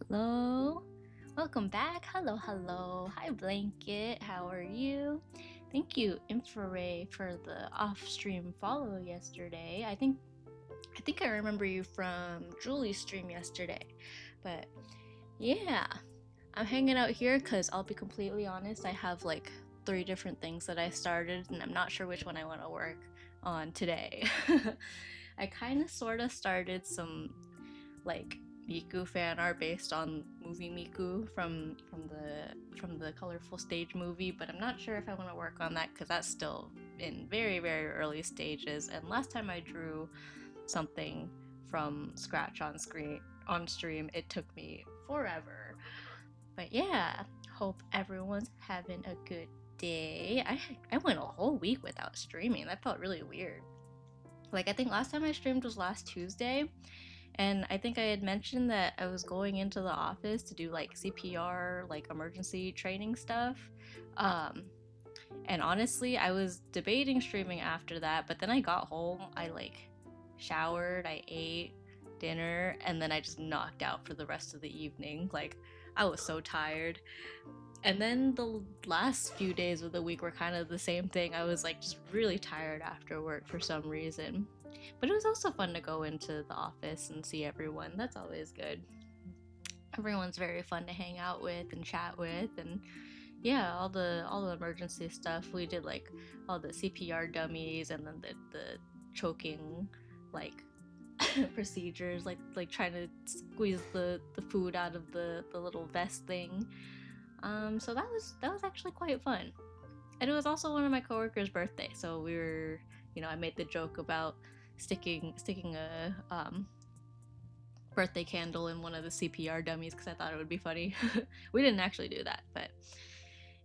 Hello, welcome back. Hello. Hi, Blanket. How are you? Thank you, Infraray, for the off-stream follow yesterday. I think I remember you from Julie's stream yesterday, but yeah, I'm hanging out here because I'll be completely honest. I have like three different things that I started, and I'm not sure which one I want to work on today. I kind of sort of started some like Miku fan art based on movie Miku from the colorful stage movie, but I'm not sure if I want to work on that because that's still in very early stages. And last time I drew something from scratch on stream, it took me forever. But yeah, hope everyone's having a good day. I went a whole week without streaming. That felt really weird. Like I think last time I streamed was last Tuesday, and I think I had mentioned that I was going into the office to do like CPR, like emergency training stuff. Um, and honestly, I was debating streaming after that, but then I got home, I like showered, I ate dinner, and then I just knocked out for the rest of the evening. Like, I was so tired. And then the last few days of the week were kind of the same thing. I was like just really tired after work for some reason. But it was also fun to go into the office and see everyone. That's always good. Everyone's very fun to hang out with and chat with, and yeah, all the emergency stuff. We did like all the CPR dummies, and then the choking like procedures, like trying to squeeze the food out of the little vest thing. So that was actually quite fun, and it was also one of my coworkers' birthday. So we were, I made the joke about sticking a birthday candle in one of the CPR dummies because I thought it would be funny. We didn't actually do that, but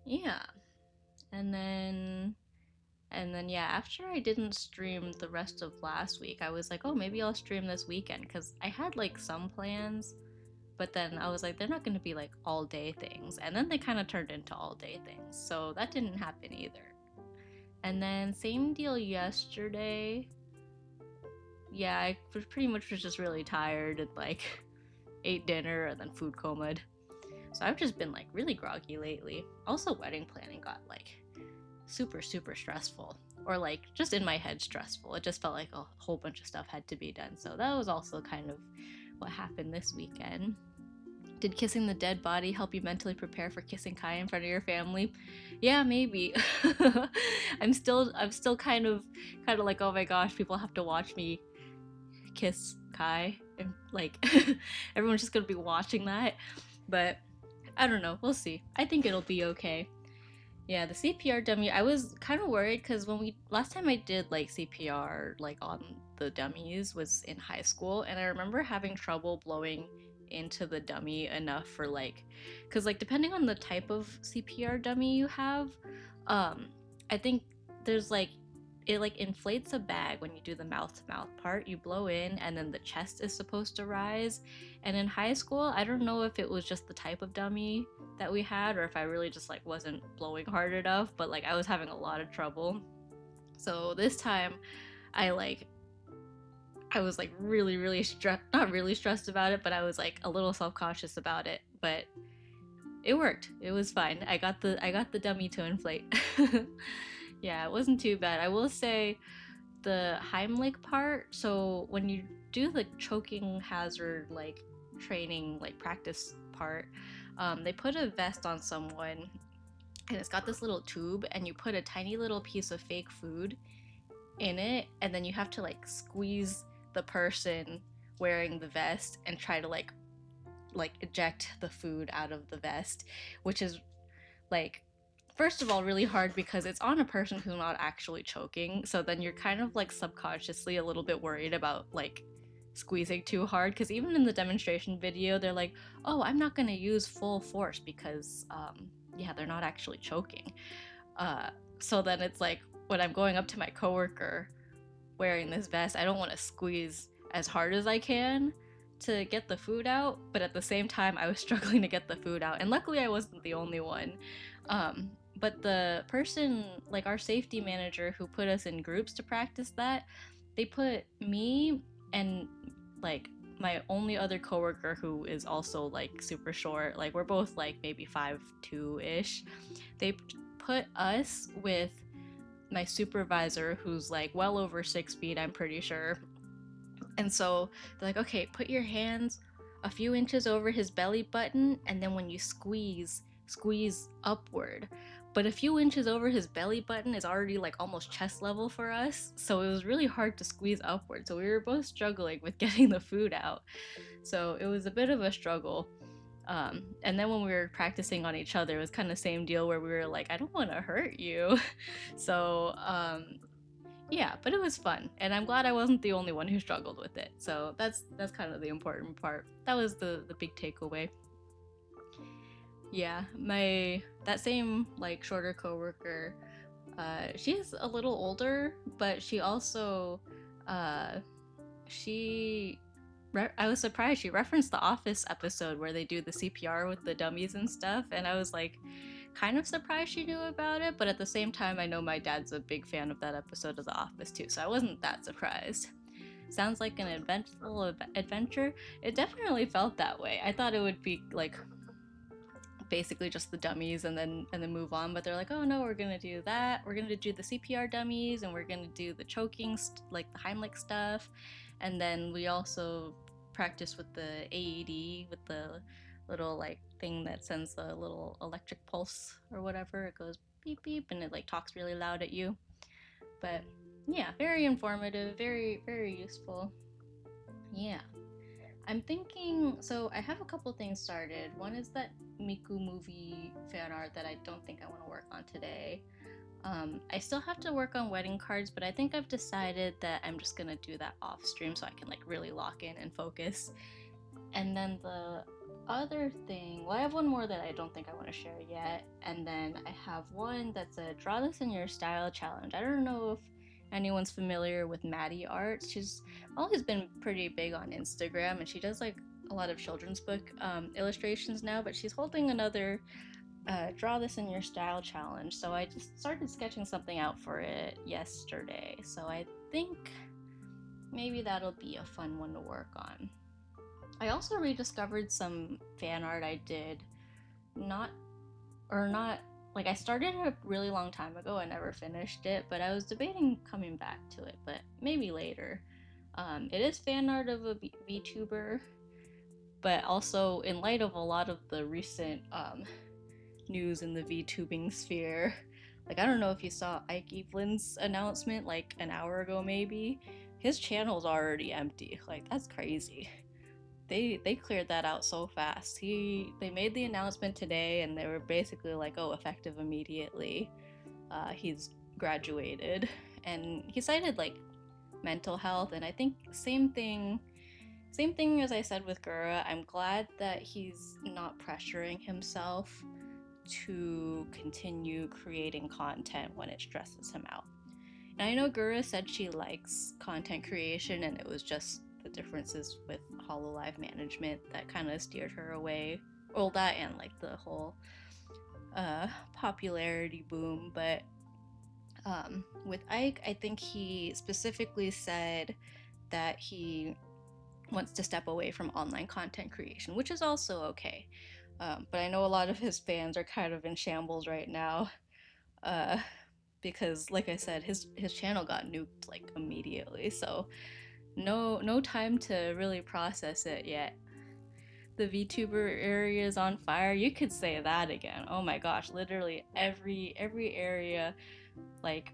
yeah. And then yeah, after I didn't stream the rest of last week, I was like, oh, maybe I'll stream this weekend because I had like some plans, but then I was like, they're not going to be like all day things, and then they kind of turned into all day things, so that didn't happen either. And then same deal yesterday. Yeah, I was pretty much was just really tired and like ate dinner and then food comaed. So I've just been like really groggy lately. Also, wedding planning got like super stressful, or like just in my head stressful. It just felt like a whole bunch of stuff had to be done. So that was also kind of what happened this weekend. Did kissing the dead body help you mentally prepare for kissing Kai in front of your family? Yeah, maybe. I'm still kind of like, oh my gosh, people have to watch me kiss Kai, and like everyone's just gonna be watching that. But I don't know. We'll see. I think it'll be okay. Yeah, the CPR dummy. I was kind of worried because when we last time I did like CPR like on the dummies was in high school, and I remember having trouble blowing into the dummy enough for like, because like depending on the type of CPR dummy you have, um, I think there's like it like inflates a bag when you do the mouth to mouth part. You blow in, and then the chest is supposed to rise. And in high school, I don't know if it was just the type of dummy that we had or if I really just like wasn't blowing hard enough, but like I was having a lot of trouble. So this time I like I was like really stressed, not really stressed about it, but I was like a little self-conscious about it, but it worked. It was fine. I got the dummy to inflate. Yeah, it wasn't too bad. I will say the Heimlich part, so when you do the choking hazard like training like practice part, they put a vest on someone, and it's got this little tube, and you put a tiny little piece of fake food in it, and then you have to like squeeze the person wearing the vest and try to like eject the food out of the vest, which is like, first of all, really hard because it's on a person who's not actually choking, so then you're kind of like subconsciously a little bit worried about like squeezing too hard, because even in the demonstration video they're like, oh, I'm not going to use full force because yeah, they're not actually choking. uh so then it's like when I'm going up to my coworker wearing this vest, I don't want to squeeze as hard as I can to get the food out, but at the same time I was struggling to get the food out, and luckily I wasn't the only one. But the person, like our safety manager who put us in groups to practice that, they put me and like my only other coworker who is also like super short, like we're both like maybe 5'2" ish. They put us with my supervisor who's like well over 6 feet, I'm pretty sure. And so they're like, okay, put your hands a few inches over his belly button, and then when you squeeze upward. But a few inches over his belly button is already like almost chest level for us, so it was really hard to squeeze upward. So we were both struggling with getting the food out. So it was a bit of a struggle. And then when we were practicing on each other, it was kind of the same deal where we were like, I don't want to hurt you. So yeah, but it was fun, and I'm glad I wasn't the only one who struggled with it. So that's kind of the important part. That was the big takeaway. Yeah, my that same like shorter coworker, she's a little older, but she also, uh, she I was surprised she referenced the Office episode where they do the CPR with the dummies and stuff, and I was like kind of surprised she knew about it, but at the same time I know my dad's a big fan of that episode of The Office too, so I wasn't that surprised. Sounds like an eventful adventure. It definitely felt that way. I thought it would be like basically just the dummies and then move on, but they're like, oh no, we're gonna do that, we're gonna do the CPR dummies, and we're gonna do the choking like the Heimlich stuff, and then we also practice with the AED with the little like thing that sends the little electric pulse or whatever. It goes beep beep and it like talks really loud at you. But yeah, very informative, very useful. Yeah, I'm thinking, so I have a couple things started. One is that Miku movie fan art that I don't think I want to work on today. I still have to work on wedding cards, but I think I've decided that I'm just gonna do that off stream so I can like really lock in and focus. And then the other thing, well, I have one more that I don't think I want to share yet, and then I have one that's a draw this in your style challenge. I don't know if anyone's familiar with Maddie Art. She's always been pretty big on Instagram, and she does like a lot of children's book illustrations now, but she's holding another draw this in your style challenge. So I just started sketching something out for it yesterday. So I think maybe that'll be a fun one to work on. I also rediscovered some fan art I did not not like I started a really long time ago. I never finished it, but I was debating coming back to it, but maybe later. It is fan art of a VTuber, but also in light of a lot of the recent news in the VTubing sphere, like I don't know if you saw Ike Evelyn's announcement like an hour ago, maybe. His channel's already empty. Like that's crazy. They cleared that out so fast. They made the announcement today, and they were basically like, "Oh, effective immediately." He's graduated, and he cited like mental health, and I think same thing as I said with Gura. I'm glad that he's not pressuring himself to continue creating content when it stresses him out. And I know Gura said she likes content creation, and it was just the differences with Hololive management that kind of steered her away. Well, that and like the whole popularity boom. But with Ike, I think he specifically said that he wants to step away from online content creation, which is also okay. But I know a lot of his fans are kind of in shambles right now. Uh, because like I said, his channel got nuked like immediately, so no time to really process it yet. The VTuber area is on fire. You could say that again. Oh my gosh, literally every area, like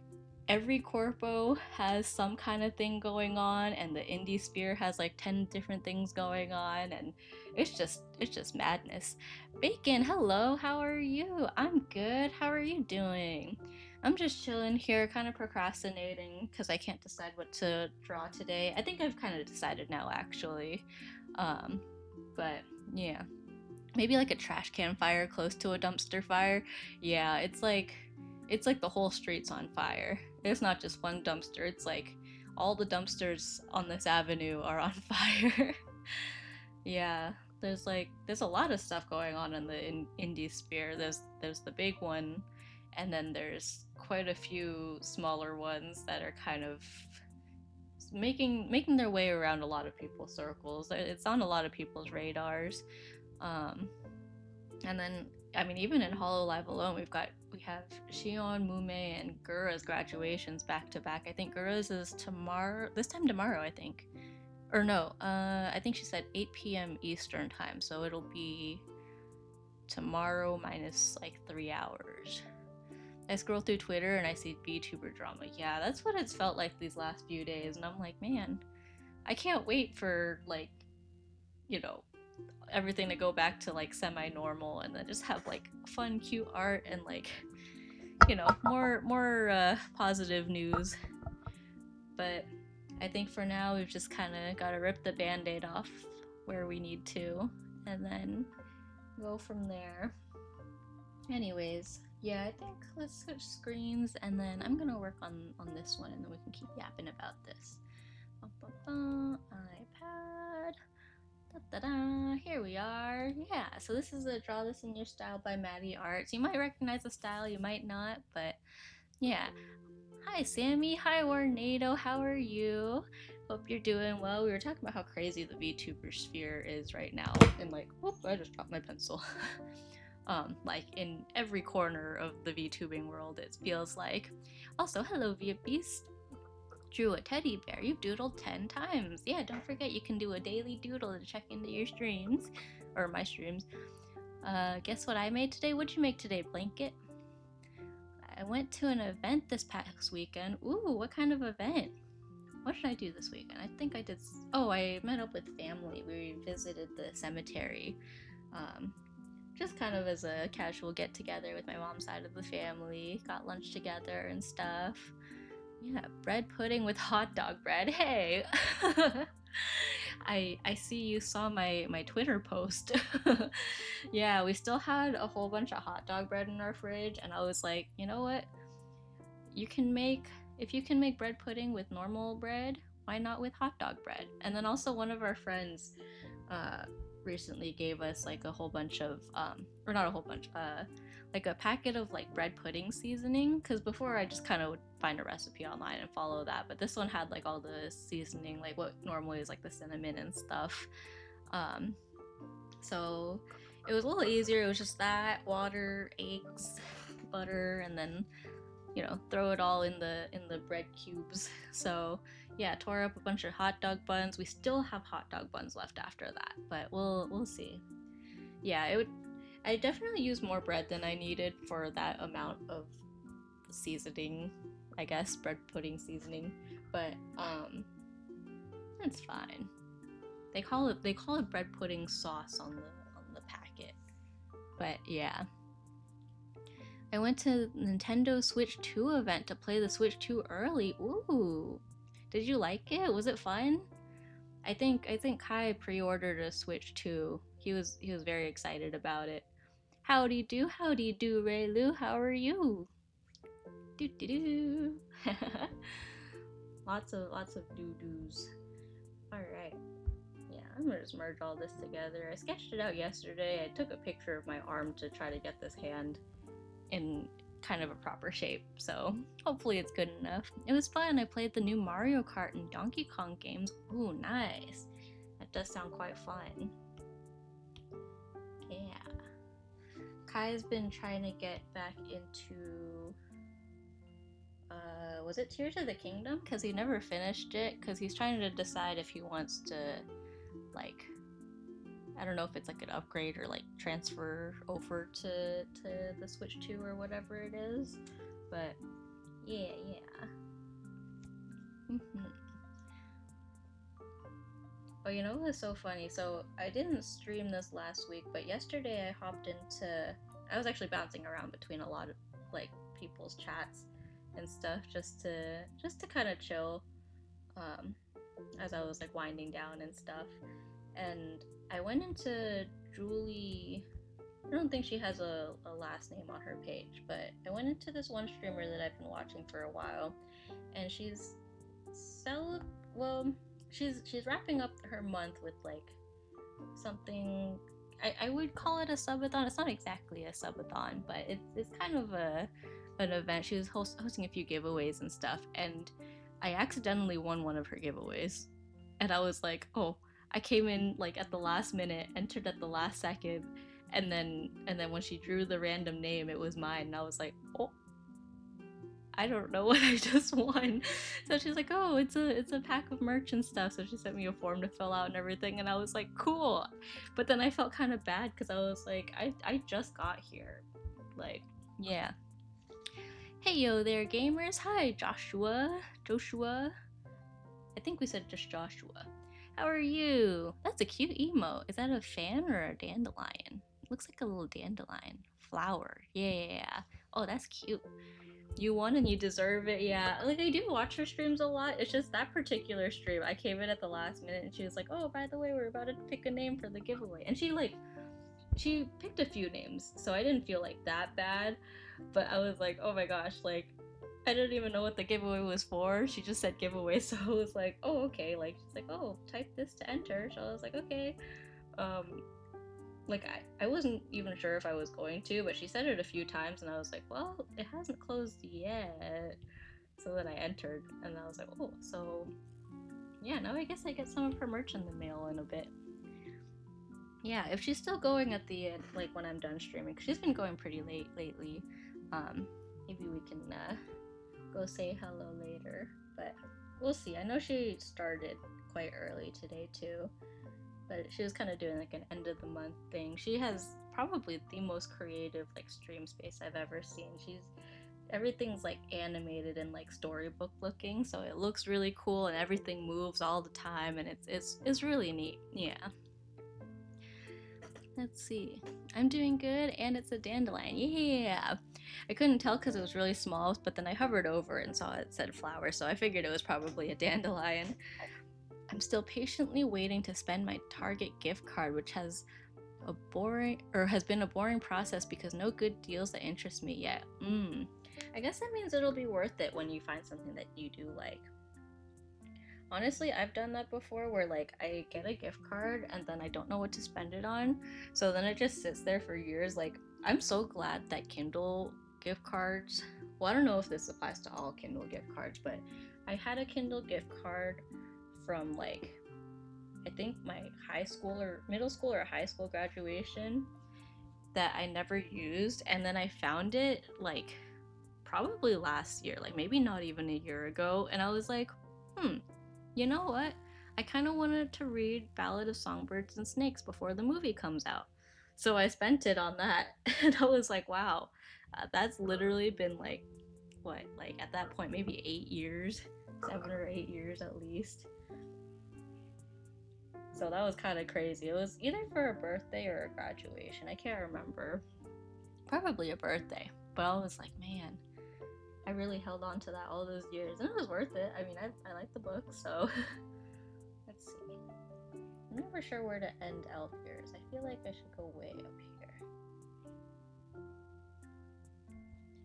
every corpo has some kind of thing going on, and the indie sphere has like 10 different things going on, and it's just madness. Bacon, hello, how are you? I'm good. How are you doing? I'm just chilling here, kind of procrastinating because I can't decide what to draw today. I think I've kind of decided now, actually. Um, but yeah, maybe like a trash can fire close to a dumpster fire. Yeah, it's like the whole street's on fire. It's not just one dumpster. It's like all the dumpsters on this avenue are on fire. Yeah, there's a lot of stuff going on in the indie sphere. There's the big one, and then there's quite a few smaller ones that are kind of making their way around a lot of people's circles. It's on a lot of people's radars. And then, I mean, even in Hololive alone, we have Shion, Mume, and Gura's graduations back to back. I think Gura's is tomorrow. This time tomorrow, I think. Or no, I think she said 8 p.m. Eastern time, so it'll be tomorrow minus like 3 hours. I scroll through Twitter and I see VTuber drama. Yeah, that's what it's felt like these last few days, and I'm like, man, I can't wait for like, you know, everything to go back to like semi-normal, and then just have like fun, cute art and like, you know, more positive news. But I think for now we've just kind of got to rip the band-aid off where we need to, and then go from there. Anyways, yeah, I think let's switch screens, and then I'm gonna work on this one, and then we can keep yapping about this. iPad. Da-da-da. Here we are. Yeah, so this is a Draw This in Your Style by Maddie Arts. You might recognize the style, you might not, but yeah. Hi, Sammy. Hi, Warnado. How are you? Hope you're doing well. We were talking about how crazy the VTuber sphere is right now, and like, whoop, I just dropped my pencil. Like in every corner of the VTubing world, it feels like. Also, hello, Via Beast. Drew a teddy bear. You've doodled 10 times. Yeah, don't forget you can do a daily doodle to check into your streams, or my streams. Guess what I made today? What'd you make today, Blanket? I went to an event this past weekend. Ooh, what kind of event? What should I do this weekend? I think I did. Oh, I met up with family. We visited the cemetery. Just kind of as a casual get together with my mom's side of the family. Got lunch together and stuff. Yeah, bread pudding with hot dog bread. Hey! I see you saw my Twitter post. Yeah, we still had a whole bunch of hot dog bread in our fridge, and I was like, you know what? If you can make bread pudding with normal bread, why not with hot dog bread? And then also one of our friends recently gave us like a whole bunch of or not a whole bunch, like a packet of like bread pudding seasoning, because before I just kind of would find a recipe online and follow that, but this one had like all the seasoning, like what normally is like the cinnamon and stuff. So it was a little easier. It was just that, water, eggs, butter, and then, you know, throw it all in the bread cubes. So yeah, tore up a bunch of hot dog buns. We still have hot dog buns left after that, but we'll see. Yeah, I definitely used more bread than I needed for that amount of seasoning, I guess, bread pudding seasoning. But it's fine. They call it bread pudding sauce on the packet. But yeah. I went to Nintendo Switch 2 event to play the Switch 2 early. Ooh. Did you like it? Was it fun? I think Kai pre-ordered a Switch 2. He was very excited about it. Howdy do, Raylu. How are you? Do do do. lots of doo-doos. Alright. Yeah, I'm gonna just merge all this together. I sketched it out yesterday. I took a picture of my arm to try to get this hand in kind of a proper shape, so hopefully it's good enough. It was fun. I played the new Mario Kart and Donkey Kong games. Ooh, nice. That does sound quite fun. Yeah. Kai's been trying to get back into was it Tears of the Kingdom? Because he never finished it, because he's trying to decide if he wants to, like, I don't know if it's like an upgrade or like transfer over to the Switch 2 or whatever it is, but yeah. Oh, you know what's so funny? So I didn't stream this last week, but yesterday I was actually bouncing around between a lot of like people's chats and stuff just to kind of chill as I was like winding down and stuff. And I went into Julie. I don't think she has a last name on her page, but I went into this one streamer that I've been watching for a while, and she's wrapping up her month with like something. I would call it a subathon. It's not exactly a subathon, but it's kind of an event. She was hosting a few giveaways and stuff, and I accidentally won one of her giveaways. And I was like, oh, I came in like at the last minute, entered at the last second, and then when she drew the random name, it was mine. And I was like, oh, I don't know what I just won. So she's like, oh, it's a pack of merch and stuff. So she sent me a form to fill out and everything, and I was like, cool. But then I felt kind of bad because I was like, I just got here. Like, yeah. Hey yo there, gamers. Hi, Joshua. I think we said just Joshua. How are you? That's a cute emote. Is that a fan or a dandelion? It looks like a little dandelion flower. Yeah. Oh, that's cute. You won and you deserve it. Yeah, like I do watch her streams a lot. It's just that particular stream, I came in at the last minute and she was like, oh, by the way, we're about to pick a name for the giveaway. And she picked a few names, so I didn't feel like that bad. But I was like, oh my gosh, like I didn't even know what the giveaway was for. She just said giveaway, so I was like, oh, okay. Like she's like, oh, type this to enter. So I was like, okay. Like I wasn't even sure if I was going to, but she said it a few times and I was like, well, it hasn't closed yet. So then I entered and I was like, oh, so yeah, now I guess I get some of her merch in the mail in a bit. Yeah, if she's still going at the end, like when I'm done streaming, 'cause she's been going pretty late lately. Maybe we can go say hello later, but we'll see. I know she started quite early today too, but she was kind of doing like an end of the month thing. She has probably the most creative like stream space I've ever seen. Everything's like animated and like storybook looking, so it looks really cool and everything moves all the time and it's really neat. Yeah. Let's see. I'm doing good and it's a dandelion. Yeah. I couldn't tell because it was really small, but then I hovered over it and saw it said flower, so I figured it was probably a dandelion. I'm still patiently waiting to spend my Target gift card, which has been a boring process because no good deals that interest me yet. I guess that means it'll be worth it when you find something that you do like. Honestly, I've done that before where like I get a gift card and then I don't know what to spend it on. So then it just sits there for years. Like, I'm so glad that Kindle gift cards, well, I don't know if this applies to all Kindle gift cards, but I had a Kindle gift card from like I think my high school or middle school or high school graduation that I never used, and then I found it like probably last year, like maybe not even a year ago, and I was like, you know what? I kind of wanted to read Ballad of Songbirds and Snakes before the movie comes out. So I spent it on that, and I was like, wow, that's literally been like, what, like at that point, maybe 8 years, 7 or 8 years at least. So that was kind of crazy. It was either for a birthday or a graduation. I can't remember. Probably a birthday. But I was like, man, I really held on to that all those years. And it was worth it. I mean, I like the book, so. Let's see. I'm never sure where to end elf years. I feel like I should go way up here.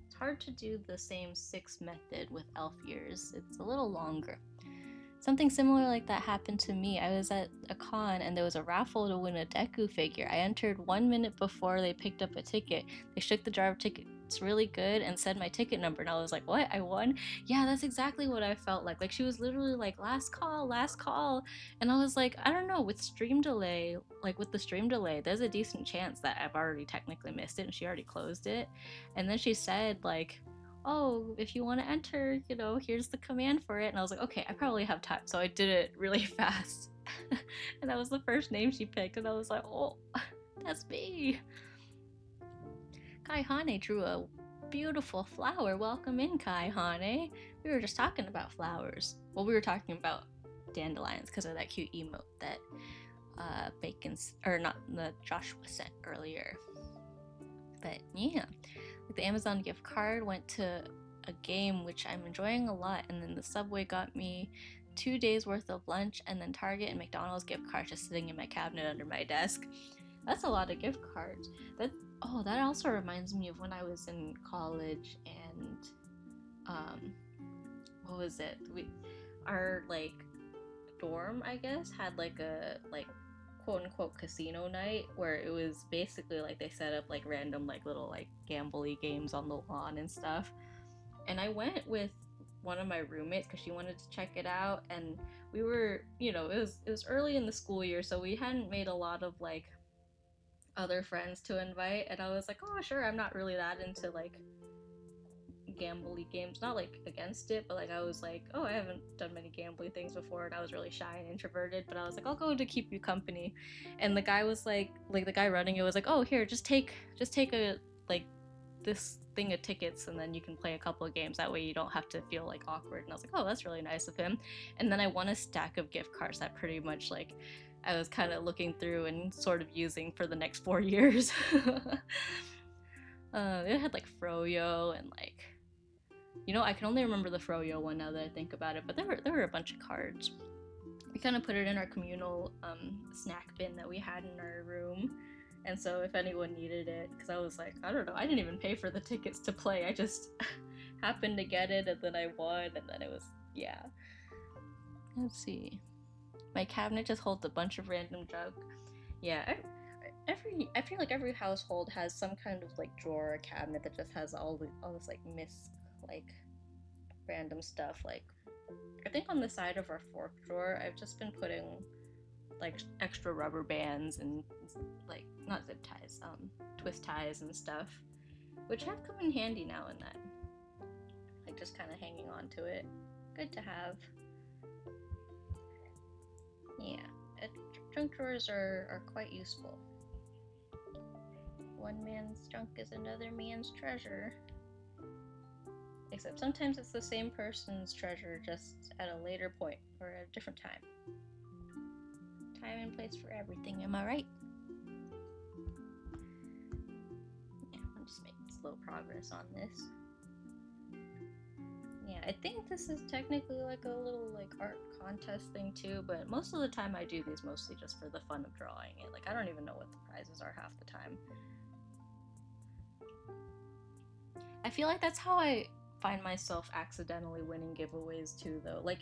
It's hard to do the same 6 method with elf years. It's a little longer. Something similar like that happened to me. I was at a con and there was a raffle to win a Deku figure. I entered 1 minute before they picked up a ticket. They shook the jar of tickets really good and said my ticket number, and I was like, what? I won? Yeah, that's exactly what I felt like. Like, she was literally like, last call. And I was like, I don't know, with the stream delay, there's a decent chance that I've already technically missed it and she already closed it. And then she said, like, oh, if you want to enter, here's the command for it. And I was like, okay, I probably have time. So I did it really fast. And that was the first name she picked. And I was like, oh, that's me. Kai Hane drew a beautiful flower. Welcome in, Kai Hane. We were just talking about flowers. Well, we were talking about dandelions because of that cute emote that Joshua sent earlier. But yeah. The Amazon gift card went to a game which I'm enjoying a lot, and then the Subway got me 2 days worth of lunch, and then Target and McDonald's gift cards just sitting in my cabinet under my desk. That's a lot of gift cards. That also reminds me of when I was in college and what was it? Our like dorm, I guess, had like a quote unquote casino night where it was basically like they set up like random like little like gambly games on the lawn and stuff. And I went with one of my roommates because she wanted to check it out, and we were, it was early in the school year, so we hadn't made a lot of like other friends to invite, and I was like, oh sure, I'm not really that into like gambly games, not like against it, but like I was like, oh, I haven't done many gambly things before, and I was really shy and introverted, but I was like, I'll go to keep you company. And the guy was like the guy running it was like, oh, here, just take a like this thing of tickets, and then you can play a couple of games, that way you don't have to feel like awkward. And I was like, oh, that's really nice of him. And then I won a stack of gift cards that pretty much like I was kind of looking through and sort of using for the next 4 years. It had like Froyo and like, I can only remember the Froyo one now that I think about it, but there were a bunch of cards. We kind of put it in our communal snack bin that we had in our room, and so if anyone needed it, because I was like, I don't know, I didn't even pay for the tickets to play, I just happened to get it, and then I won, and then it was, yeah. Let's see. My cabinet just holds a bunch of random junk. Yeah, I feel like every household has some kind of like drawer or cabinet that just has all this like random stuff. Like I think on the side of our fork drawer, I've just been putting like extra rubber bands and like not zip ties, twist ties and stuff, which have come in handy now and then. Like just kind of hanging on to it. Good to have. Yeah, junk drawers are quite useful. One man's junk is another man's treasure. Except sometimes it's the same person's treasure, just at a later point or at a different time. Time and place for everything, am I right? Yeah, I'm just making slow progress on this. Yeah, I think this is technically like a little like art contest thing too, but most of the time I do these mostly just for the fun of drawing it. Like I don't even know what the prizes are half the time. I feel like that's how I find myself accidentally winning giveaways too, though. Like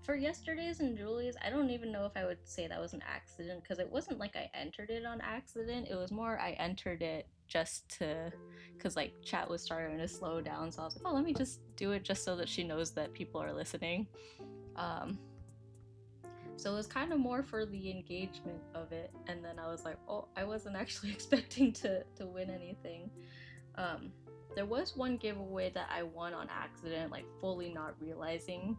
for yesterday's and Julie's, I don't even know if I would say that was an accident, because it wasn't like I entered it on accident. It was more I entered it just to, because like chat was starting to slow down, so I was like, oh, let me just do it just so that she knows that people are listening. So it was kind of more for the engagement of it, and then I was like, oh, I wasn't actually expecting to win anything. There was one giveaway that I won on accident, like fully not realizing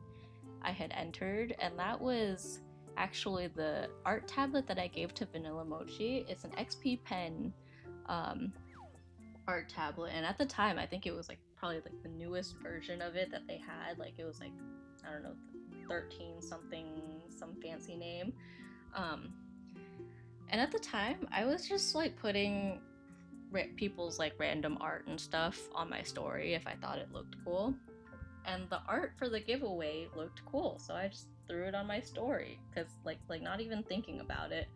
I had entered, and that was actually the art tablet that I gave to Vanilla Mochi. It's an XP Pen art tablet, and at the time I think it was like probably like the newest version of it that they had. Like it was like, I don't know, 13 something, some fancy name. And at the time I was just like putting people's like random art and stuff on my story if I thought it looked cool. And the art for the giveaway looked cool, so I just threw it on my story, because like not even thinking about it.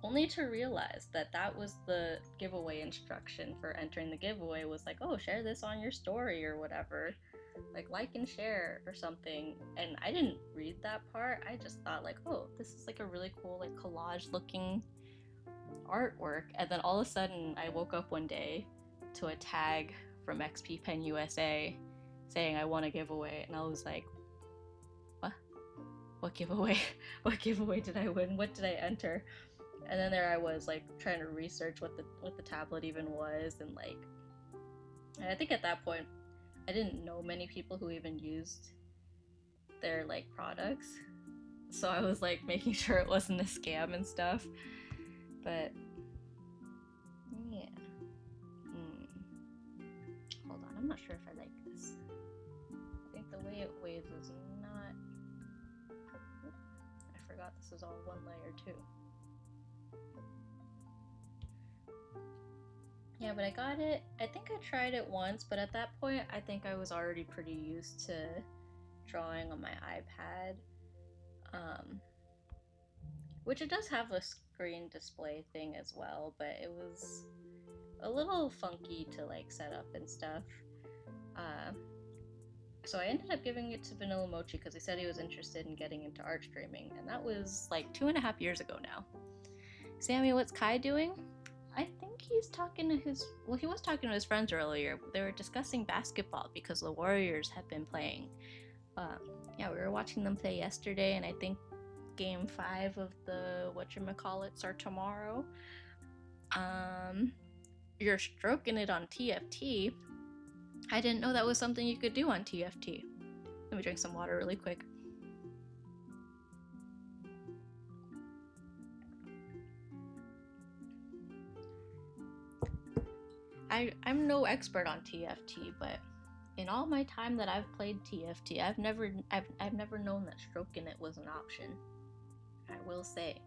Only to realize that was the giveaway instruction for entering the giveaway, was like, oh, share this on your story or whatever, like and share or something. And I didn't read that part. I just thought like, oh, this is like a really cool like collage looking artwork. And then all of a sudden I woke up one day to a tag from XP Pen USA saying I won a giveaway, and I was like, what giveaway? What giveaway did I win? What did I enter? And then there I was like trying to research what the tablet even was, and like, and I think at that point I didn't know many people who even used their like products, so I was like making sure it wasn't a scam and stuff. But yeah. Hold on, I'm not sure if I like this. I think the way it waves is not... I forgot this is all one layer too. Yeah, but I got it. I think I tried it once, but at that point I think I was already pretty used to drawing on my iPad. Which it does have a screen display thing as well, but it was a little funky to like set up and stuff. So I ended up giving it to Vanilla Mochi because he said he was interested in getting into art streaming, and that was like 2.5 years ago now. Sammy, what's Kai doing? I think he's talking to his. Well, he was talking to his friends earlier. They were discussing basketball because the Warriors have been playing. Yeah, we were watching them play yesterday, and I think Game 5 of the whatchamacallits are tomorrow. You're stroking it on TFT. I didn't know that was something you could do on TFT. Let me drink some water really quick. I'm no expert on TFT, but in all my time that I've played TFT, I've never known that stroking it was an option. I will say.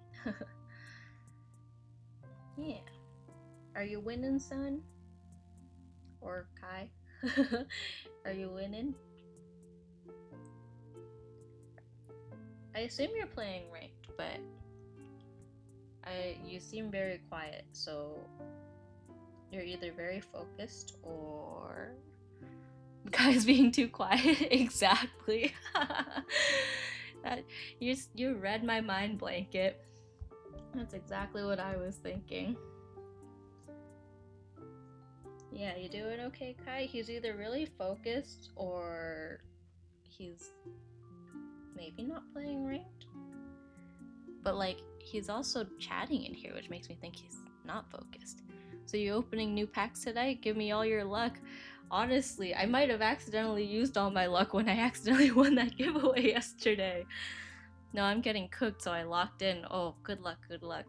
Yeah. Are you winning, son? Or Kai? Are you winning? I assume you're playing ranked, but you seem very quiet, so you're either very focused or Kai's being too quiet. Exactly. You read my mind, Blanket. That's exactly what I was thinking. Yeah, you doing okay, Kai? He's either really focused or he's maybe not playing ranked. But like, he's also chatting in here, which makes me think he's not focused. So you opening new packs today? Give me all your luck. Honestly, I might have accidentally used all my luck when I accidentally won that giveaway yesterday. No, I'm getting cooked, so I locked in. Oh, good luck, good luck.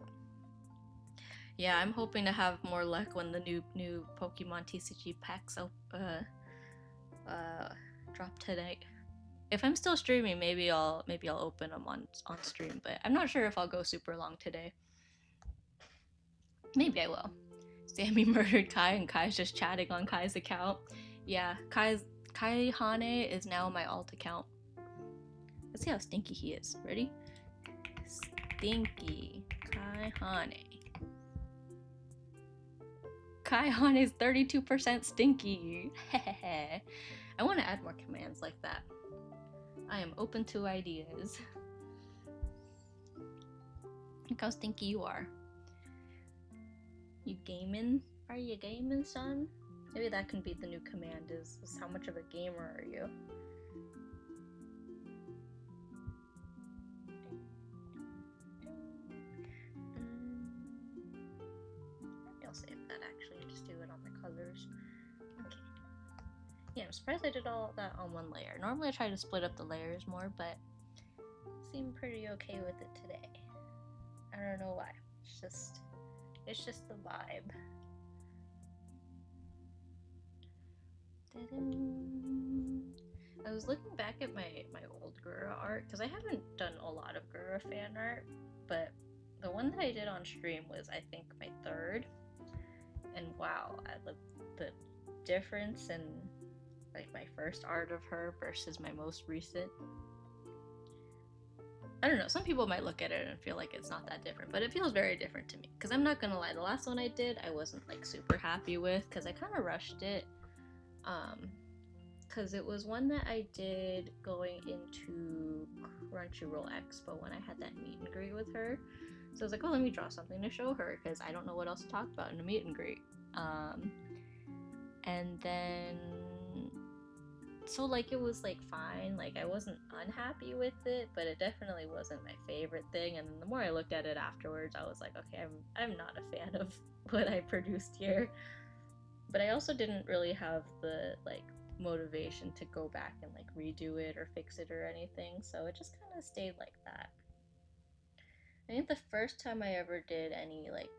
Yeah, I'm hoping to have more luck when the new Pokemon TCG packs drop tonight. If I'm still streaming, maybe I'll open them on stream, but I'm not sure if I'll go super long today. Maybe I will. Sammy murdered Kai and Kai's just chatting on Kai's account. Yeah, Kai Hane is now my alt account. Let's see how stinky he is. Ready? Stinky Kai Hane. Kai Hane is 32% stinky. I want to add more commands like that. I am open to ideas. Look how stinky you are. You gaming? Are you gaming, son? Maybe that can be the new command, is how much of a gamer are you? Maybe I'll save that actually and just do it on the colors. Okay. Yeah, I'm surprised I did all that on one layer. Normally I try to split up the layers more, but seem pretty okay with it today. I don't know why. It's just the vibe. I was looking back at my old Gura art, because I haven't done a lot of Gura fan art, but the one that I did on stream was, I think, my third. And wow, the difference in like my first art of her versus my most recent. I don't know, some people might look at it and feel like it's not that different, but it feels very different to me. Because I'm not gonna lie, the last one I did, I wasn't like super happy with, because I kind of rushed it. Because it was one that I did going into Crunchyroll Expo when I had that meet and greet with her. So I was like, oh, let me draw something to show her, because I don't know what else to talk about in a meet and greet. And then so like it was like fine, like I wasn't unhappy with it, but it definitely wasn't my favorite thing. And then the more I looked at it afterwards, I was like, okay, I'm not a fan of what I produced here. But I also didn't really have the like motivation to go back and like redo it or fix it or anything, so it just kind of stayed like that. I think the first time I ever did any like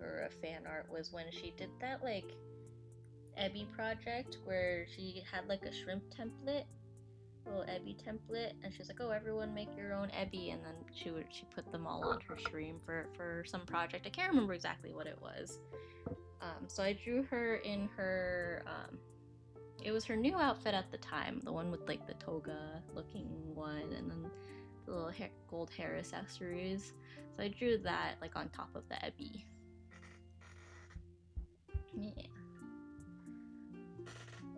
Gura fan art was when she did that like Ebi project where she had like a shrimp template, little Ebi template, and she's like, oh, everyone make your own Ebi, and then she put them all on her stream for some project. I can't remember exactly what it was. So I drew her in her it was her new outfit at the time, the one with like the toga looking one, and then the little gold hair accessories. So I drew that like on top of the Ebi. Yeah.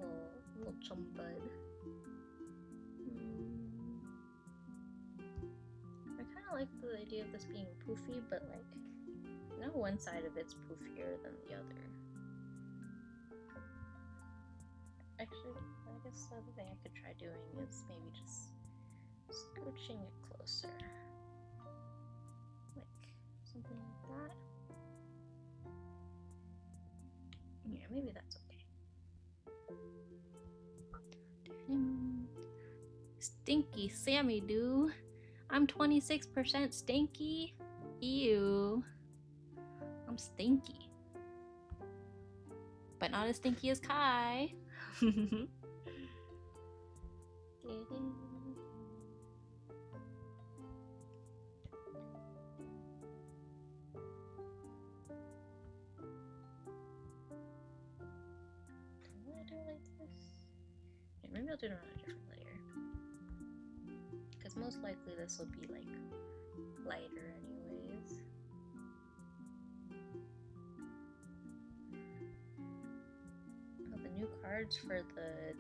Oh, little chum bud. I kind of like the idea of this being poofy, but like know one side of it's poofier than the other. Actually, I guess the other thing I could try doing is maybe just scooching it closer. Like something like that. Yeah, maybe that's okay. Stinky Sammy do. I'm 26% stinky. Ew. I'm stinky. But not as stinky as Kai. Maybe I'll do it on a different layer. Because most likely this will be like lighter anyways. Oh, the new cards for the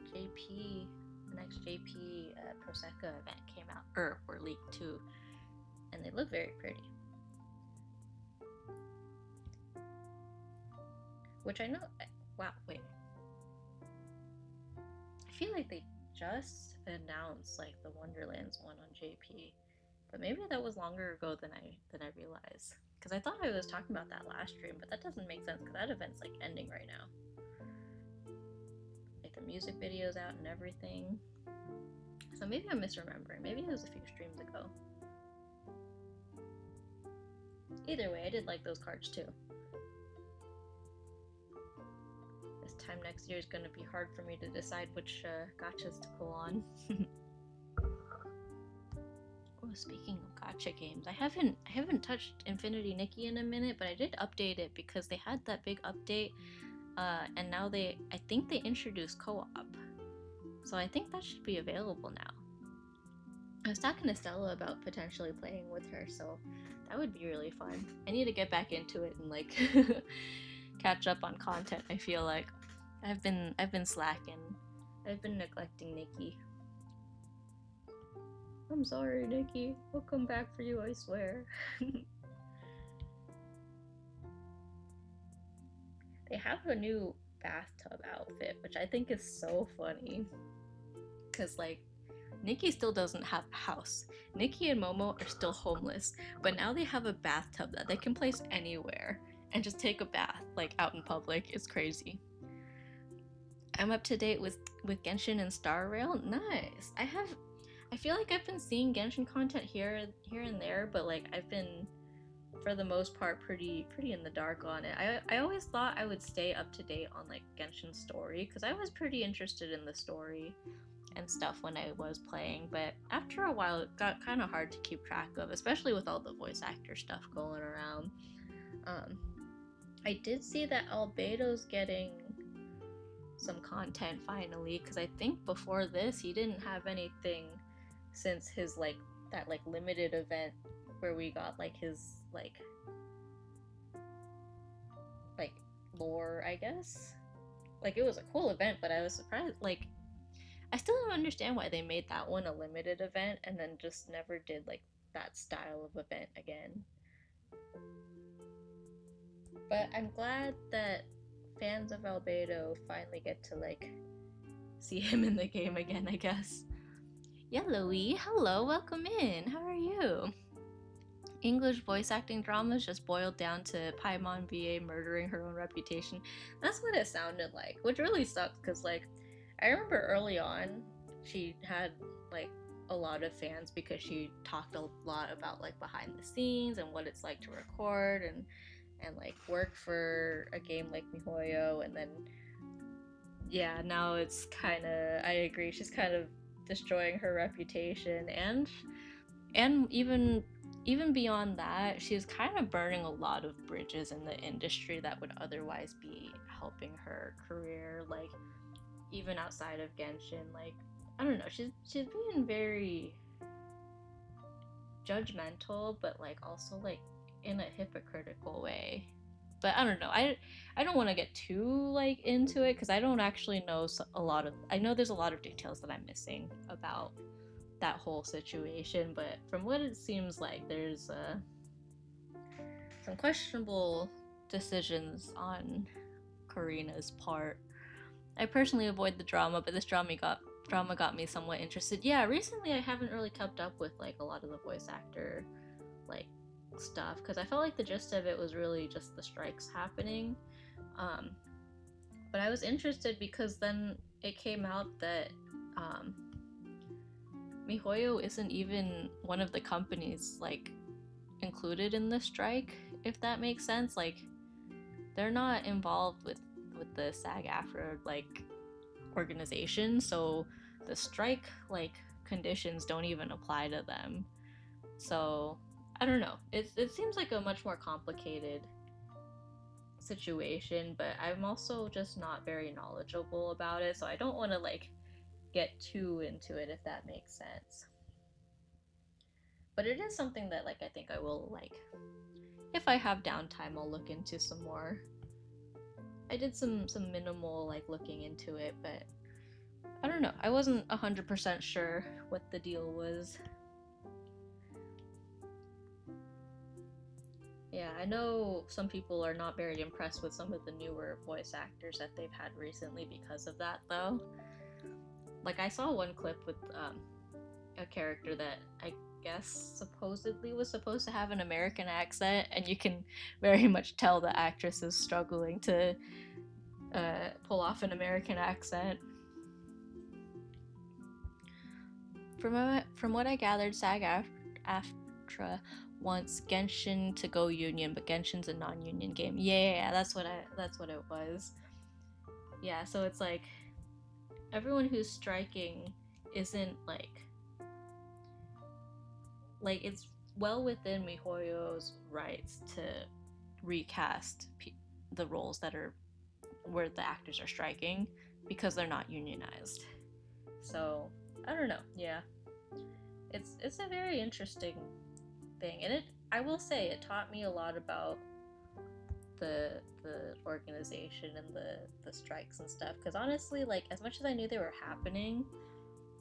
next JP Prosecco event came out, or were leaked too. And they look very pretty. Which I know, wow, wait. I feel like they just announced like the Wonderlands one on JP, but maybe that was longer ago than I realized. Because I thought I was talking about that last stream, but that doesn't make sense because that event's like ending right now. Like the music video's out and everything. So maybe I'm misremembering. Maybe it was a few streams ago. Either way, I did like those cards too. This time next year is going to be hard for me to decide which gachas to pull on. Oh, speaking of gacha games, I haven't touched Infinity Nikki in a minute, but I did update it because they had that big update, and now I think they introduced co-op, so I think that should be available now. I was talking to Stella about potentially playing with her, so that would be really fun. I need to get back into it and like catch up on content. I feel like I've been slacking. I've been neglecting Nikki. I'm sorry, Nikki. We'll come back for you, I swear. They have a new bathtub outfit, which I think is so funny. Cause like, Nikki still doesn't have a house. Nikki and Momo are still homeless, but now they have a bathtub that they can place anywhere and just take a bath, like out in public. It's crazy. I'm up to date with Genshin and Star Rail. Nice. I feel like I've been seeing Genshin content here and there, but like I've been, for the most part, pretty in the dark on it. I always thought I would stay up to date on like Genshin's story because I was pretty interested in the story and stuff when I was playing, but after a while it got kind of hard to keep track of, especially with all the voice actor stuff going around. I did see that Albedo's getting some content finally, because I think before this he didn't have anything since his like that like limited event where we got like his like lore, I guess. Like it was a cool event, but I was surprised. Like I still don't understand why they made that one a limited event and then just never did like that style of event again. But I'm glad that fans of Albedo finally get to like see him in the game again, I guess. Yellowy, hello, welcome in. How are you? English voice acting dramas just boiled down to Paimon VA murdering her own reputation. That's what it sounded like, which really sucks because like I remember early on she had like a lot of fans because she talked a lot about like behind the scenes and what it's like to record and like work for a game like MiHoYo, and then yeah, now it's kind of, I agree, she's kind of destroying her reputation, and even beyond that, she's kind of burning a lot of bridges in the industry that would otherwise be helping her career, like even outside of Genshin. Like I don't know, she's being very judgmental, but like also like in a hypocritical way. But I don't know, I don't want to get too like into it because I don't actually know a lot of, I know there's a lot of details that I'm missing about that whole situation, but from what it seems like, there's some questionable decisions on Karina's part. I personally avoid the drama, but this drama got me somewhat interested. Yeah, recently I haven't really kept up with like a lot of the voice actor like stuff because I felt like the gist of it was really just the strikes happening. Um, but I was interested because then it came out that MiHoYo isn't even one of the companies like included in the strike, if that makes sense. Like they're not involved with the SAG-AFTRA like organization, so the strike like conditions don't even apply to them. So I don't know. It seems like a much more complicated situation, but I'm also just not very knowledgeable about it, so I don't want to like get too into it, if that makes sense. But it is something that like I think I will like, if I have downtime, I'll look into some more. I did some minimal like looking into it, but I don't know. I wasn't 100% sure what the deal was. Yeah, I know some people are not very impressed with some of the newer voice actors that they've had recently because of that, though. Like, I saw one clip with a character that I guess supposedly was supposed to have an American accent, and you can very much tell the actress is struggling to pull off an American accent. From what I gathered, SAG-AFTRA wants Genshin to go union, but Genshin's a non-union game. Yeah, that's what it was. Yeah, so it's like everyone who's striking isn't like it's well within MiHoYo's rights to recast the roles that are where the actors are striking because they're not unionized. So I don't know. Yeah, it's a very interesting thing, and I will say it taught me a lot about the organization and the strikes and stuff, because honestly, like, as much as I knew they were happening,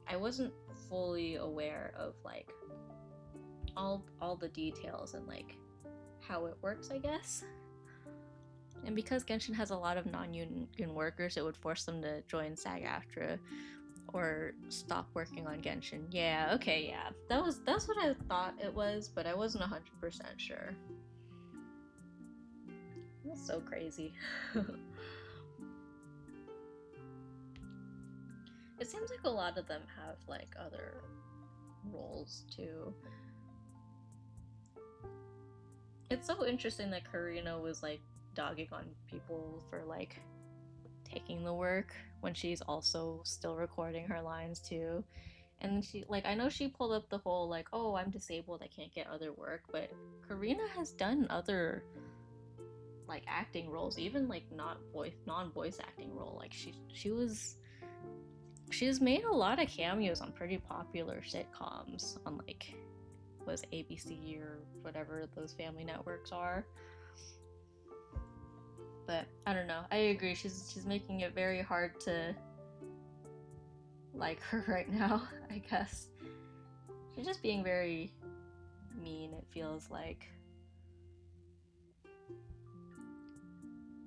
I wasn't fully aware of like all the details and like how it works, I guess. And because Genshin has a lot of non-union workers, it would force them to join SAG-AFTRA or stop working on Genshin. Yeah, okay, yeah. That's what I thought it was, but I wasn't 100% sure. That's so crazy. It seems like a lot of them have like other roles too. It's so interesting that Karina was like dogging on people for like taking the work when she's also still recording her lines too. And she, like, I know she pulled up the whole like, oh, I'm disabled, I can't get other work, but Karina has done other like acting roles, even like non-voice acting role. Like she's made a lot of cameos on pretty popular sitcoms on like was ABC or whatever those family networks are. But I don't know. I agree. She's making it very hard to like her right now, I guess. She's just being very mean, it feels like.